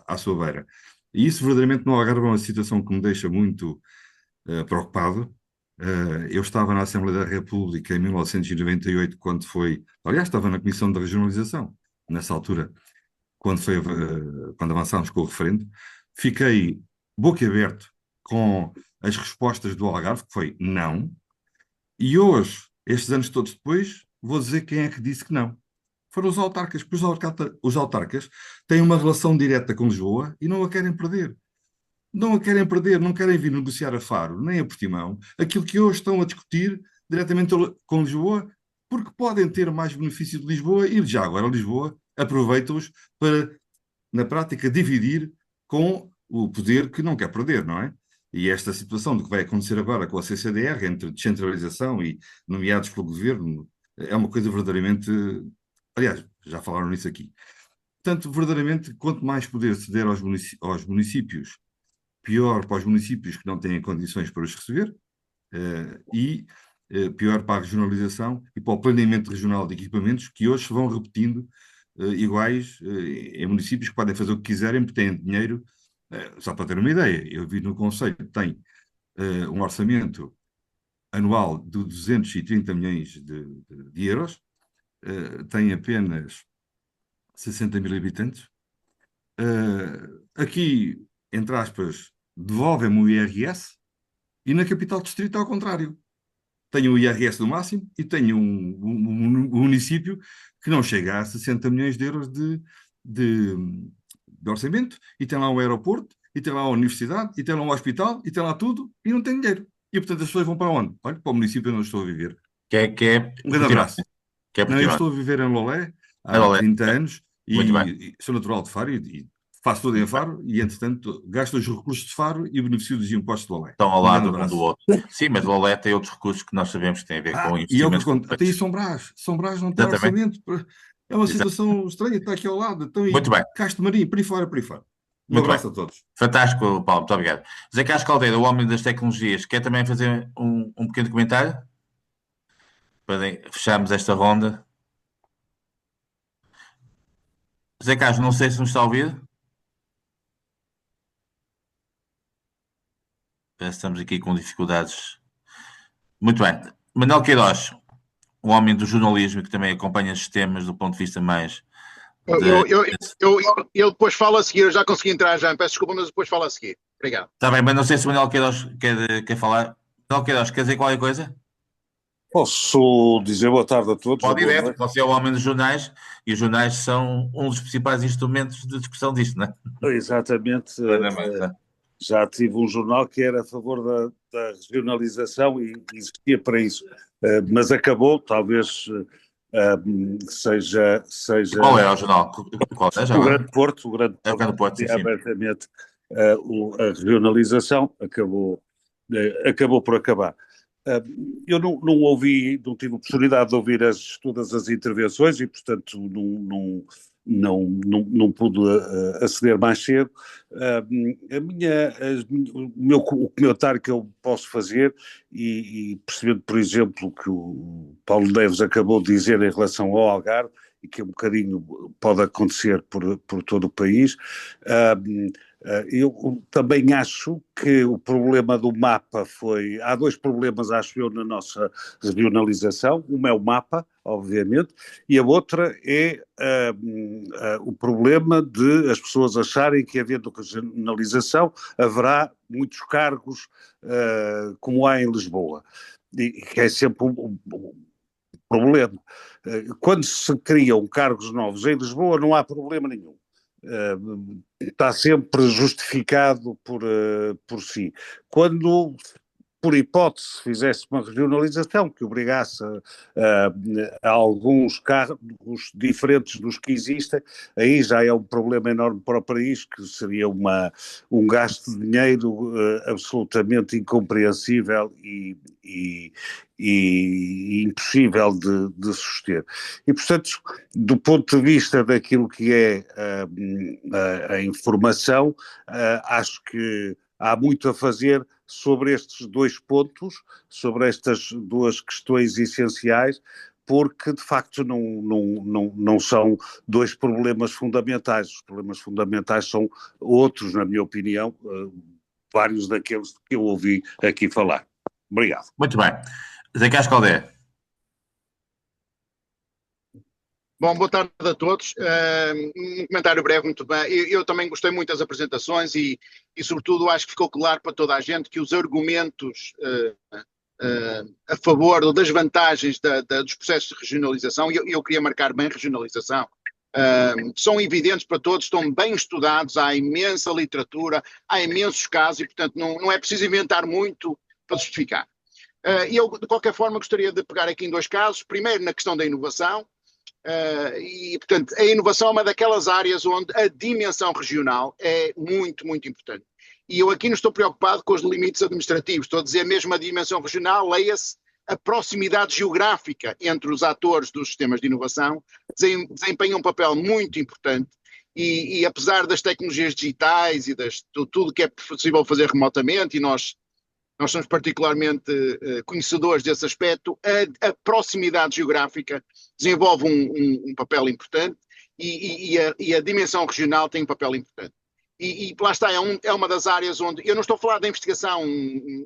S8: à sua beira. E isso verdadeiramente no Algarve é uma situação que me deixa muito preocupado. Eu estava na Assembleia da República em 1998, quando foi... Aliás, estava na Comissão da Regionalização, nessa altura, quando avançámos com o referendo. Fiquei boquiaberto com as respostas do Algarve, que foi não. E hoje, estes anos todos depois, vou dizer quem é que disse que não. Foram os autarcas, porque os autarcas têm uma relação direta com Lisboa e não a querem perder. Não a querem perder, não querem vir negociar a Faro, nem a Portimão, aquilo que hoje estão a discutir diretamente com Lisboa, porque podem ter mais benefício de Lisboa e já agora Lisboa aproveita-os para, na prática, dividir com o poder que não quer perder, não é? E esta situação do que vai acontecer agora com a CCDR, entre descentralização e nomeados pelo governo, é uma coisa verdadeiramente... Aliás, já falaram nisso aqui. Portanto, verdadeiramente, quanto mais poder se der aos municípios, pior para os municípios que não têm condições para os receber, e pior para a regionalização e para o planeamento regional de equipamentos, que hoje se vão repetindo iguais em municípios que podem fazer o que quiserem, porque têm dinheiro. Só para ter uma ideia, eu vi no Conselho que tem um orçamento anual de 230 milhões de euros, tem apenas 60 mil habitantes. Aqui, entre aspas, devolvem-me o IRS, e na capital distrito ao contrário. Tenho o IRS do máximo e tenho um município que não chega a 60 milhões de euros de orçamento, e tem lá um aeroporto, e tem lá uma universidade, e tem lá um hospital, e tem lá tudo, e não tem dinheiro. E, portanto, as pessoas vão para onde? Olha, para o município onde eu estou a viver. Um grande abraço. Não, eu estou a viver em Lolé há 30 anos, e sou natural de Faro, e faço tudo em Faro, e, entretanto, gasto os recursos de Faro e beneficio dos impostos de Lolé.
S1: Estão ao lado um do outro. Sim, mas Lolé tem outros recursos que nós sabemos que têm a ver com investimentos.
S8: E eu que conto, até aí São Brás não tem orçamento. É uma situação estranha, está aqui ao lado. Então,
S1: muito bem.
S8: Castro Marinho, por aí fora. Um abraço a todos.
S1: Fantástico, Paulo, muito obrigado. José Carlos Caldeira, o homem das tecnologias, quer também fazer um pequeno comentário? Para fecharmos esta ronda. José Carlos, não sei se nos está a ouvir. Parece que estamos aqui com dificuldades. Muito bem. Manuel Queiroz, o homem do jornalismo que também acompanha estes temas do ponto de vista mais...
S9: Eu depois falo a seguir, eu já consegui entrar, já peço desculpa, mas depois falo a seguir. Obrigado.
S1: Está bem, mas não sei se o Manuel Queiroz quer falar. Manuel Queiroz, quer dizer qualquer coisa?
S10: Posso dizer boa tarde a todos?
S1: Pode ir, você é o homem dos jornais, e os jornais são um dos principais instrumentos de discussão disto, não é?
S10: Exatamente. Já tive um jornal que era a favor da regionalização e existia para isso, mas acabou, talvez seja...
S1: Qual é o jornal? Qual é?
S10: O Grande Porto. O Grande
S1: Porto, sim.
S10: Abertamente, a regionalização acabou por acabar. Eu não tive a oportunidade de ouvir todas as intervenções e, portanto, não pude aceder mais cedo. O comentário que eu posso fazer, e percebendo, por exemplo, que o Paulo Neves acabou de dizer em relação ao Algarve, e que um bocadinho pode acontecer por todo o país, eu também acho que o problema do mapa foi... Há dois problemas, acho eu, na nossa regionalização. Uma é o mapa, obviamente, e a outra é o problema de as pessoas acharem que, havendo regionalização, haverá muitos cargos como há em Lisboa. E que é sempre um problema. Quando se criam cargos novos em Lisboa, não há problema nenhum. Está sempre justificado por si. Quando por hipótese, fizesse uma regionalização que obrigasse a alguns carros diferentes dos que existem, aí já é um problema enorme para o país, que seria um gasto de dinheiro absolutamente incompreensível e impossível de suster. E, portanto, do ponto de vista daquilo que é a informação, acho que há muito a fazer sobre estes dois pontos, sobre estas duas questões essenciais, porque de facto não são dois problemas fundamentais. Os problemas fundamentais são outros, na minha opinião, vários daqueles que eu ouvi aqui falar. Obrigado.
S1: Muito bem. Zé Carlos Caldé.
S9: Bom, boa tarde a todos. Um comentário breve, muito bem. Eu também gostei muito das apresentações e sobretudo, acho que ficou claro para toda a gente que os argumentos a favor ou das vantagens dos processos de regionalização, e eu queria marcar bem regionalização, são evidentes para todos, estão bem estudados, há imensa literatura, há imensos casos e, portanto, não é preciso inventar muito para justificar. Eu, de qualquer forma, gostaria de pegar aqui em dois casos. Primeiro, na questão da inovação. E, portanto, a inovação é uma daquelas áreas onde a dimensão regional é muito, muito importante. E eu aqui não estou preocupado com os limites administrativos, estou a dizer mesmo a dimensão regional, leia-se a proximidade geográfica entre os atores dos sistemas de inovação, desempenha um papel muito importante e apesar das tecnologias digitais e de tudo que é possível fazer remotamente, e nós somos particularmente conhecedores desse aspecto, a proximidade geográfica desenvolve um papel importante e a dimensão regional tem um papel importante. E lá está, é uma das áreas onde, eu não estou a falar da investigação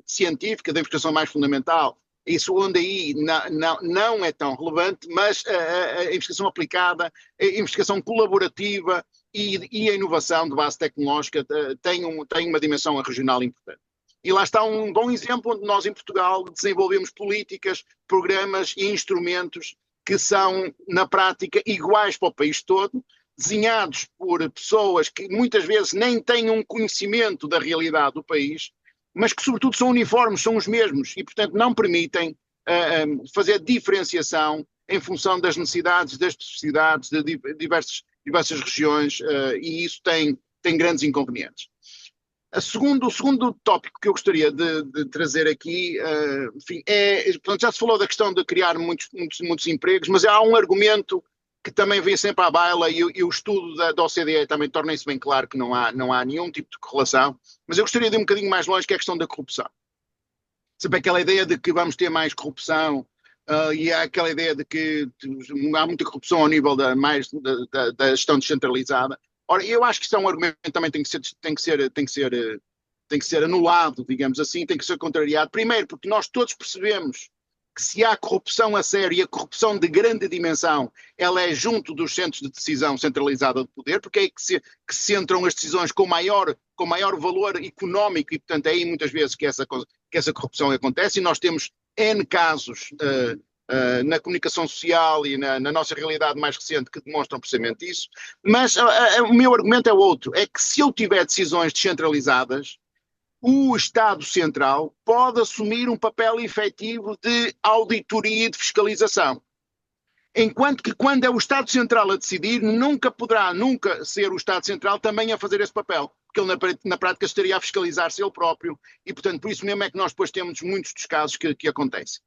S9: científica, da investigação mais fundamental, isso onde aí não é tão relevante, mas a investigação aplicada, a investigação colaborativa e a inovação de base tecnológica tem uma dimensão regional importante. E lá está um bom exemplo onde nós em Portugal desenvolvemos políticas, programas e instrumentos que são, na prática, iguais para o país todo, desenhados por pessoas que muitas vezes nem têm um conhecimento da realidade do país, mas que sobretudo são uniformes, são os mesmos e, portanto, não permitem fazer diferenciação em função das necessidades, das especificidades de diversas regiões e isso tem grandes inconvenientes. O segundo tópico que eu gostaria de trazer aqui, enfim, portanto, já se falou da questão de criar muitos empregos, mas há um argumento que também vem sempre à baila e o estudo da OCDE também torna isso bem claro que não há nenhum tipo de correlação, mas eu gostaria de ir um bocadinho mais longe, que é a questão da corrupção. Sempre aquela ideia de que vamos ter mais corrupção e há aquela ideia de que há muita corrupção ao nível da gestão descentralizada. Ora, eu acho que isso é um argumento que também tem que ser anulado, digamos assim, tem que ser contrariado. Primeiro, porque nós todos percebemos que se há corrupção a sério e a corrupção de grande dimensão, ela é junto dos centros de decisão centralizada de poder, porque é aí que se centram as decisões com maior valor económico e, portanto, é aí muitas vezes que essa corrupção acontece e nós temos N casos na comunicação social e na nossa realidade mais recente que demonstram precisamente isso, mas o meu argumento é outro, é que se eu tiver decisões descentralizadas, o Estado Central pode assumir um papel efetivo de auditoria e de fiscalização. Enquanto que quando é o Estado Central a decidir, nunca poderá ser o Estado Central também a fazer esse papel, porque ele na prática estaria a fiscalizar-se ele próprio e, portanto, por isso mesmo é que nós depois temos muitos dos casos que acontecem.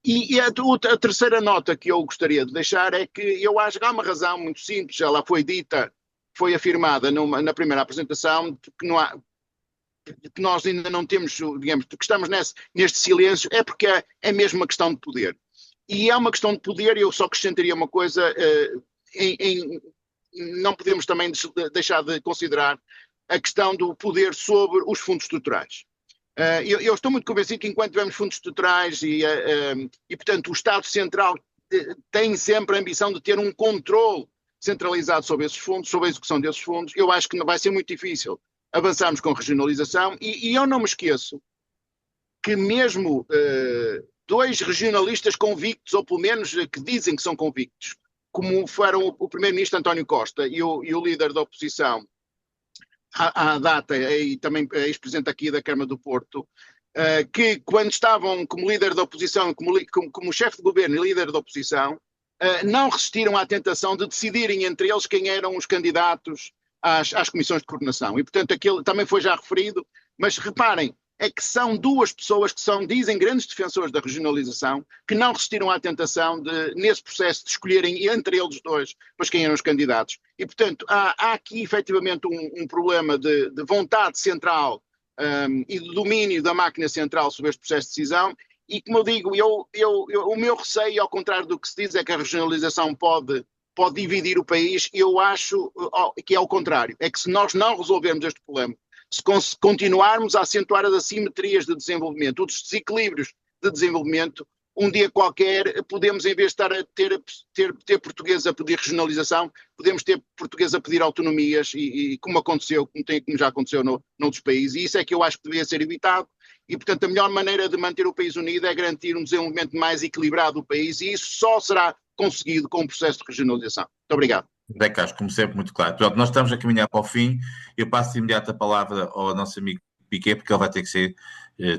S9: E a terceira nota que eu gostaria de deixar é que eu acho que há uma razão muito simples, ela foi afirmada na primeira apresentação, que nós ainda não temos, digamos, que estamos neste silêncio, é porque é mesmo uma questão de poder. E é uma questão de poder, e eu só acrescentaria uma coisa, não podemos também deixar de considerar a questão do poder sobre os fundos estruturais. Eu estou muito convencido que enquanto tivermos fundos estruturais e portanto, o Estado Central tem sempre a ambição de ter um controle centralizado sobre esses fundos, sobre a execução desses fundos, eu acho que não vai ser muito difícil avançarmos com regionalização e eu não me esqueço que mesmo dois regionalistas convictos, ou pelo menos que dizem que são convictos, como foram o primeiro-ministro António Costa e o líder da oposição, à data, e também ex-presidente aqui da Câmara do Porto, que quando estavam como líder da oposição, como chefe de governo e líder da oposição, não resistiram à tentação de decidirem entre eles quem eram os candidatos às comissões de coordenação. E, portanto, aquilo também foi já referido, mas reparem, é que são duas pessoas que dizem grandes defensores da regionalização, que não resistiram à tentação de, nesse processo, de escolherem entre eles dois, pois quem eram os candidatos. E, portanto, há aqui efetivamente um problema de vontade central e de domínio da máquina central sobre este processo de decisão. E, como eu digo, o meu receio, ao contrário do que se diz, é que a regionalização pode dividir o país. Eu acho que é o contrário. É que se nós não resolvermos este problema, se continuarmos a acentuar as assimetrias de desenvolvimento, os desequilíbrios de desenvolvimento, um dia qualquer podemos, em vez de estar a ter portugueses a pedir regionalização, podemos ter portugueses a pedir autonomias, e como já aconteceu noutros países, e isso é que eu acho que devia ser evitado. E, portanto, a melhor maneira de manter o país unido é garantir um desenvolvimento mais equilibrado do país, e isso só será conseguido com o processo de regionalização. Muito obrigado.
S1: Zé Carlos, como sempre, muito claro. Pronto, nós estamos a caminhar para o fim. Eu passo de imediato a palavra ao nosso amigo Piqué, porque ele vai ter que sair,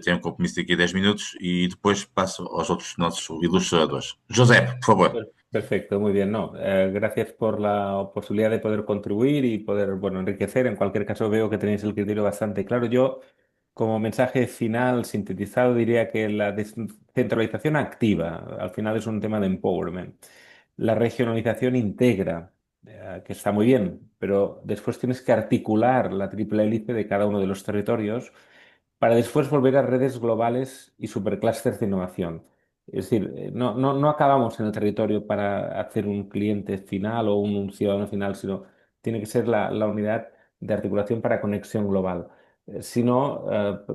S1: tem um compromisso daqui a 10 minutos, e depois passo aos outros nossos ilustradores. José, por favor.
S4: Perfecto, muy bien. No, gracias por la posibilidad de poder contribuir y poder, bueno, enriquecer. En cualquier caso, veo que tenéis el criterio bastante claro. Yo, como mensaje final sintetizado, diría que la descentralización activa, al final es un tema de empowerment. La regionalización integra, que está muy bien, pero después tienes que articular la triple hélice de cada uno de los territorios para después volver a redes globales y superclústeres de innovación. Es decir, no acabamos en el territorio para hacer un cliente final o un ciudadano final, sino tiene que ser la unidad de articulación para conexión global. Si no,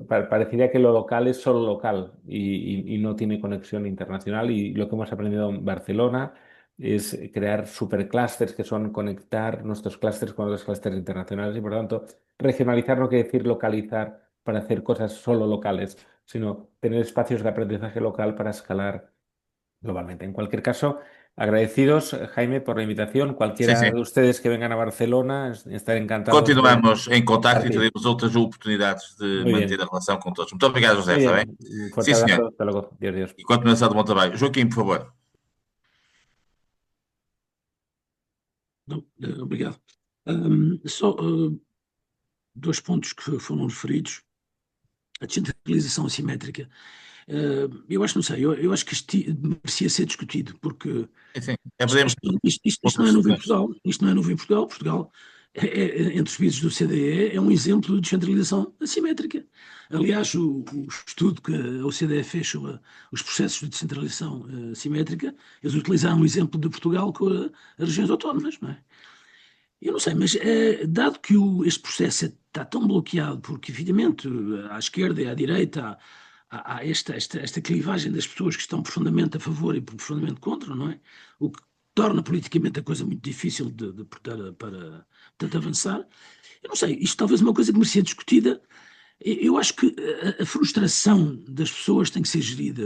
S4: parecería que lo local es solo local y no tiene conexión internacional. Y lo que hemos aprendido en Barcelona es crear superclústeres, que son conectar nuestros clústeres con los clústeres internacionales, y por lo tanto regionalizar no quiere decir localizar para hacer cosas solo locales, sino tener espacios de aprendizaje local para escalar globalmente. En cualquier caso, agradecidos, Jaime, por la invitación. Cualquiera de ustedes que vengan a Barcelona, estaré encantado.
S1: Continuamos em contacto e teremos outras oportunidades de manter a relação com todos. Muito obrigado, José, está bem?
S4: Sim, senhor. Hasta logo. Dios.
S1: E continuação de bom trabalho. Joaquim, por favor.
S3: Não, obrigado. Só dois pontos que foram referidos. A descentralização assimétrica. Eu acho, não sei, eu acho que isto merecia ser discutido, porque isto não é novo em Portugal. Isto não é novo em Portugal. Portugal, entre os países do CDE, é um exemplo de descentralização assimétrica. Aliás, o estudo que a OCDE fez sobre os processos de descentralização assimétrica, eles utilizaram o exemplo de Portugal com as regiões autónomas, não é? Eu não sei, mas dado que este processo está tão bloqueado, porque evidentemente à esquerda e à direita há esta clivagem das pessoas que estão profundamente a favor e profundamente contra, não é? O que torna politicamente a coisa muito difícil para avançar. Eu não sei, isto talvez é uma coisa que merecia discutida. Eu acho que a frustração das pessoas tem que ser gerida.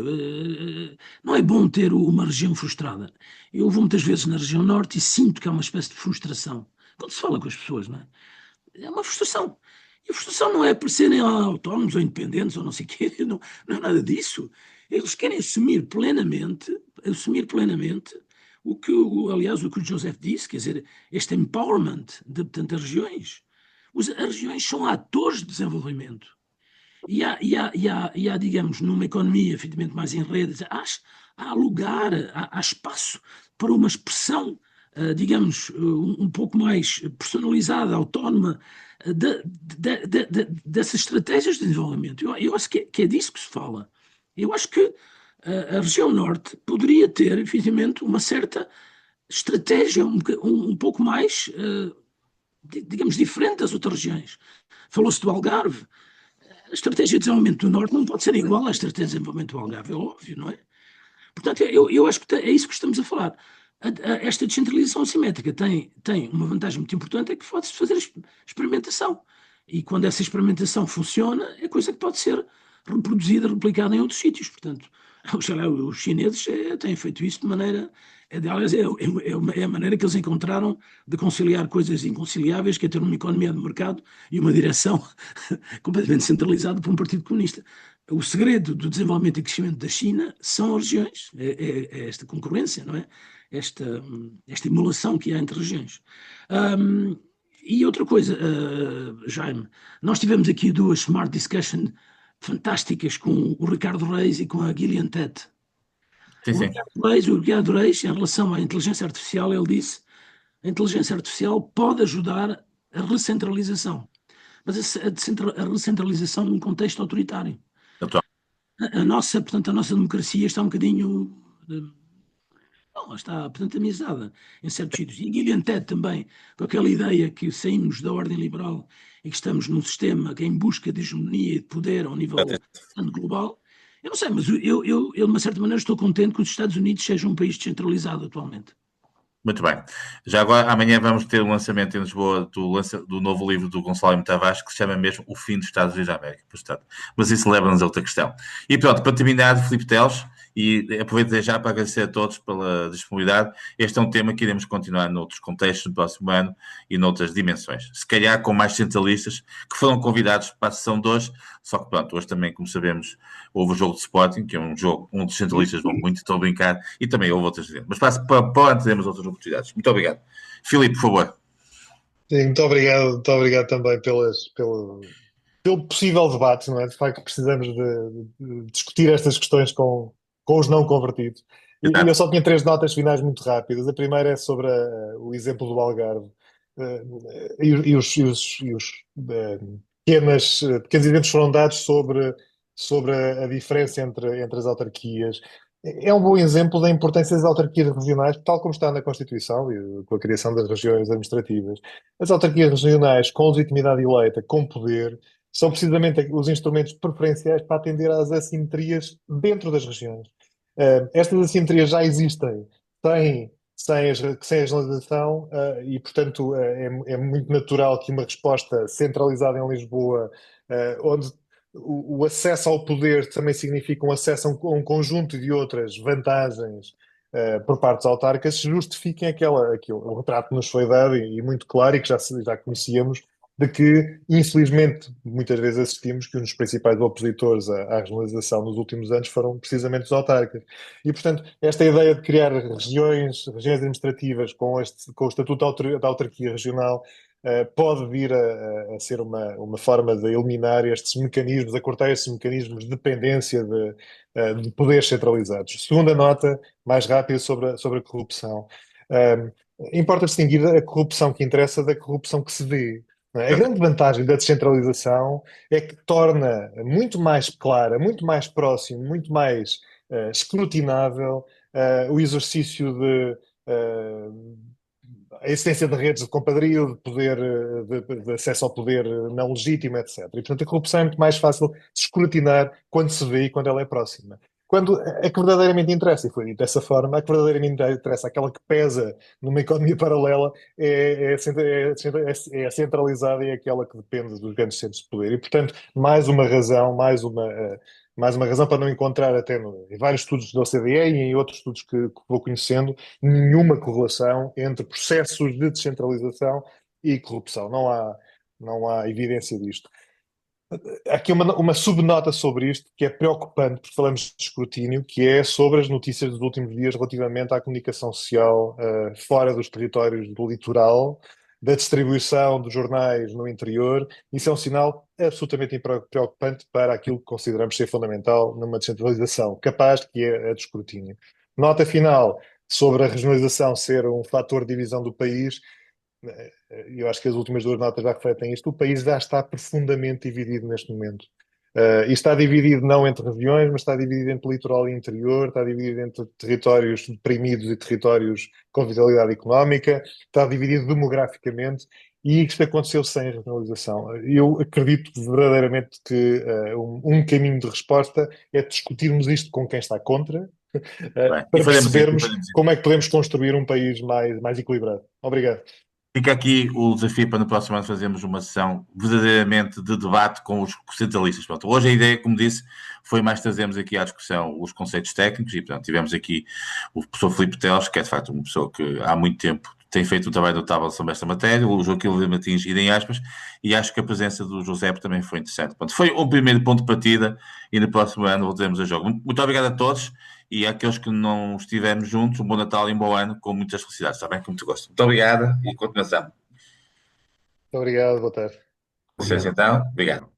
S3: Não é bom ter uma região frustrada. Eu vou muitas vezes na região norte e sinto que há uma espécie de frustração. Quando se fala com as pessoas, não é? É uma frustração. E a frustração não é por serem autónomos ou independentes ou não sei o quê, não é nada disso. Eles querem assumir plenamente o que, aliás, o que o Joseph disse, quer dizer, este empowerment de tantas regiões. As regiões são atores de desenvolvimento. E há, digamos, numa economia efetivamente mais em rede, há lugar, há espaço para uma expressão, digamos, um pouco mais personalizada, autónoma, dessas estratégias de desenvolvimento. Eu acho que é disso que se fala. Eu acho que a região norte poderia ter, efetivamente, uma certa estratégia um pouco mais, digamos, diferente das outras regiões. Falou-se do Algarve. A estratégia de desenvolvimento do norte não pode ser igual à estratégia de desenvolvimento do Algarve, é óbvio, não é? Portanto, eu acho que é isso que estamos a falar. Esta descentralização assimétrica tem uma vantagem muito importante, é que pode-se fazer experimentação. E quando essa experimentação funciona, é coisa que pode ser reproduzida, replicada em outros sítios. Portanto, os chineses têm feito isso de maneira... Aliás, é a maneira que eles encontraram de conciliar coisas inconciliáveis, que é ter uma economia de mercado e uma direção completamente centralizada por um partido comunista. o segredo do desenvolvimento e crescimento da China são as regiões, é esta concorrência, não é? Esta emulação que há entre regiões. E outra coisa, Jaime, nós tivemos aqui 2 Smart Discussion fantásticas com o Ricardo Reis e com a Gillian Tett.
S1: Sim, sim.
S3: O Ricardo Reis, em relação à inteligência artificial, ele disse: a inteligência artificial pode ajudar a recentralização, mas a recentralização num contexto autoritário. Portanto, a nossa democracia está um bocadinho... Não, está, portanto, ameaçada em certos sítios. E Gillian Tett também, com aquela ideia que saímos da ordem liberal e que estamos num sistema que é em busca de hegemonia e de poder ao nível global. Eu não sei, mas eu, de uma certa maneira, estou contente que os Estados Unidos sejam um país descentralizado atualmente.
S1: Muito bem. Já agora, amanhã vamos ter um lançamento em Lisboa do novo livro do Gonçalo M. Tavares, que se chama mesmo O Fim dos Estados Unidos da América. Portanto, mas isso leva-nos a outra questão. E pronto, para terminar, Filipe Teles, e aproveito já para agradecer a todos pela disponibilidade. Este é um tema que iremos continuar noutros contextos no próximo ano e noutras dimensões. Se calhar com mais centralistas que foram convidados para a sessão de hoje, só que pronto, hoje também, como sabemos, houve o jogo de Sporting, que é um jogo onde os centralistas vão muito, estou a brincar, e também houve outras vezes. Mas para onde teremos outras oportunidades. Muito obrigado. Filipe, por favor.
S2: Sim, muito obrigado também pelo possível debate, não é? De facto, precisamos de discutir estas questões com os não convertidos. E eu só tinha 3 notas finais muito rápidas. A primeira é sobre o exemplo do Algarve e os pequenos exemplos foram dados sobre a diferença entre as autarquias. É um bom exemplo da importância das autarquias regionais, tal como está na Constituição e com a criação das regiões administrativas. As autarquias regionais, com legitimidade eleita, com poder, são precisamente os instrumentos preferenciais para atender às assimetrias dentro das regiões. Estas assimetrias já existem sem a regionalização e, portanto, é muito natural que uma resposta centralizada em Lisboa, onde o acesso ao poder também significa um acesso a um conjunto de outras vantagens por parte dos autarcas, justifiquem o retrato que nos foi dado e muito claro e que já conhecíamos, de que, infelizmente, muitas vezes assistimos que um dos principais opositores à regionalização nos últimos anos foram precisamente os autarcas. E, portanto, esta ideia de criar regiões administrativas com o estatuto da autarquia regional pode vir a ser uma forma de eliminar estes mecanismos, a cortar estes mecanismos de dependência de poderes centralizados. Segunda nota, mais rápida, sobre a corrupção. Importa distinguir a corrupção que interessa da corrupção que se vê. A grande vantagem da descentralização é que torna muito mais clara, muito mais próximo, muito mais escrutinável o exercício a existência de redes de compadrio, de poder, de acesso ao poder não legítimo, etc. E, portanto, a corrupção é muito mais fácil de escrutinar quando se vê e quando ela é próxima. Quando a que verdadeiramente interessa, e foi dito dessa forma, a que verdadeiramente interessa, aquela que pesa numa economia paralela, é centralizada e é aquela que depende dos grandes centros de poder. E, portanto, mais uma razão para não encontrar até em vários estudos da OCDE e em outros estudos que vou conhecendo, nenhuma correlação entre processos de descentralização e corrupção. Não há evidência disto. Aqui uma subnota sobre isto que é preocupante, porque falamos de escrutínio, que é sobre as notícias dos últimos dias relativamente à comunicação social fora dos territórios do litoral, da distribuição dos jornais no interior. Isso é um sinal absolutamente preocupante para aquilo que consideramos ser fundamental numa descentralização capaz, que é a de escrutínio. Nota final sobre a regionalização ser um fator de divisão do país. Eu acho que as últimas 2 notas já refletem isto. O país já está profundamente dividido neste momento. E está dividido não entre regiões, mas está dividido entre litoral e interior, está dividido entre territórios deprimidos e territórios com vitalidade económica, está dividido demograficamente, e isto aconteceu sem regionalização. Eu acredito verdadeiramente que um caminho de resposta é discutirmos isto com quem está contra, para percebermos como é que podemos construir um país mais equilibrado. Obrigado.
S1: Fica aqui o desafio para no próximo ano fazermos uma sessão verdadeiramente de debate com os centralistas. Pronto, hoje a ideia, como disse, foi mais trazermos aqui à discussão os conceitos técnicos e, portanto, tivemos aqui o professor Filipe Teles, que é de facto uma pessoa que há muito tempo tem feito um trabalho notável sobre esta matéria, o Joaquim Oliveira Martins e Aspas, e acho que a presença do José também foi interessante. Pronto, foi um primeiro ponto de partida e no próximo ano voltaremos a jogo. Muito obrigado a todos e àqueles que não estivermos juntos, um bom Natal e um bom ano, com muitas felicidades, está bem? Com muito gosto. Muito obrigado e continuação.
S2: Muito obrigado, boa tarde.
S1: Licença então, obrigado.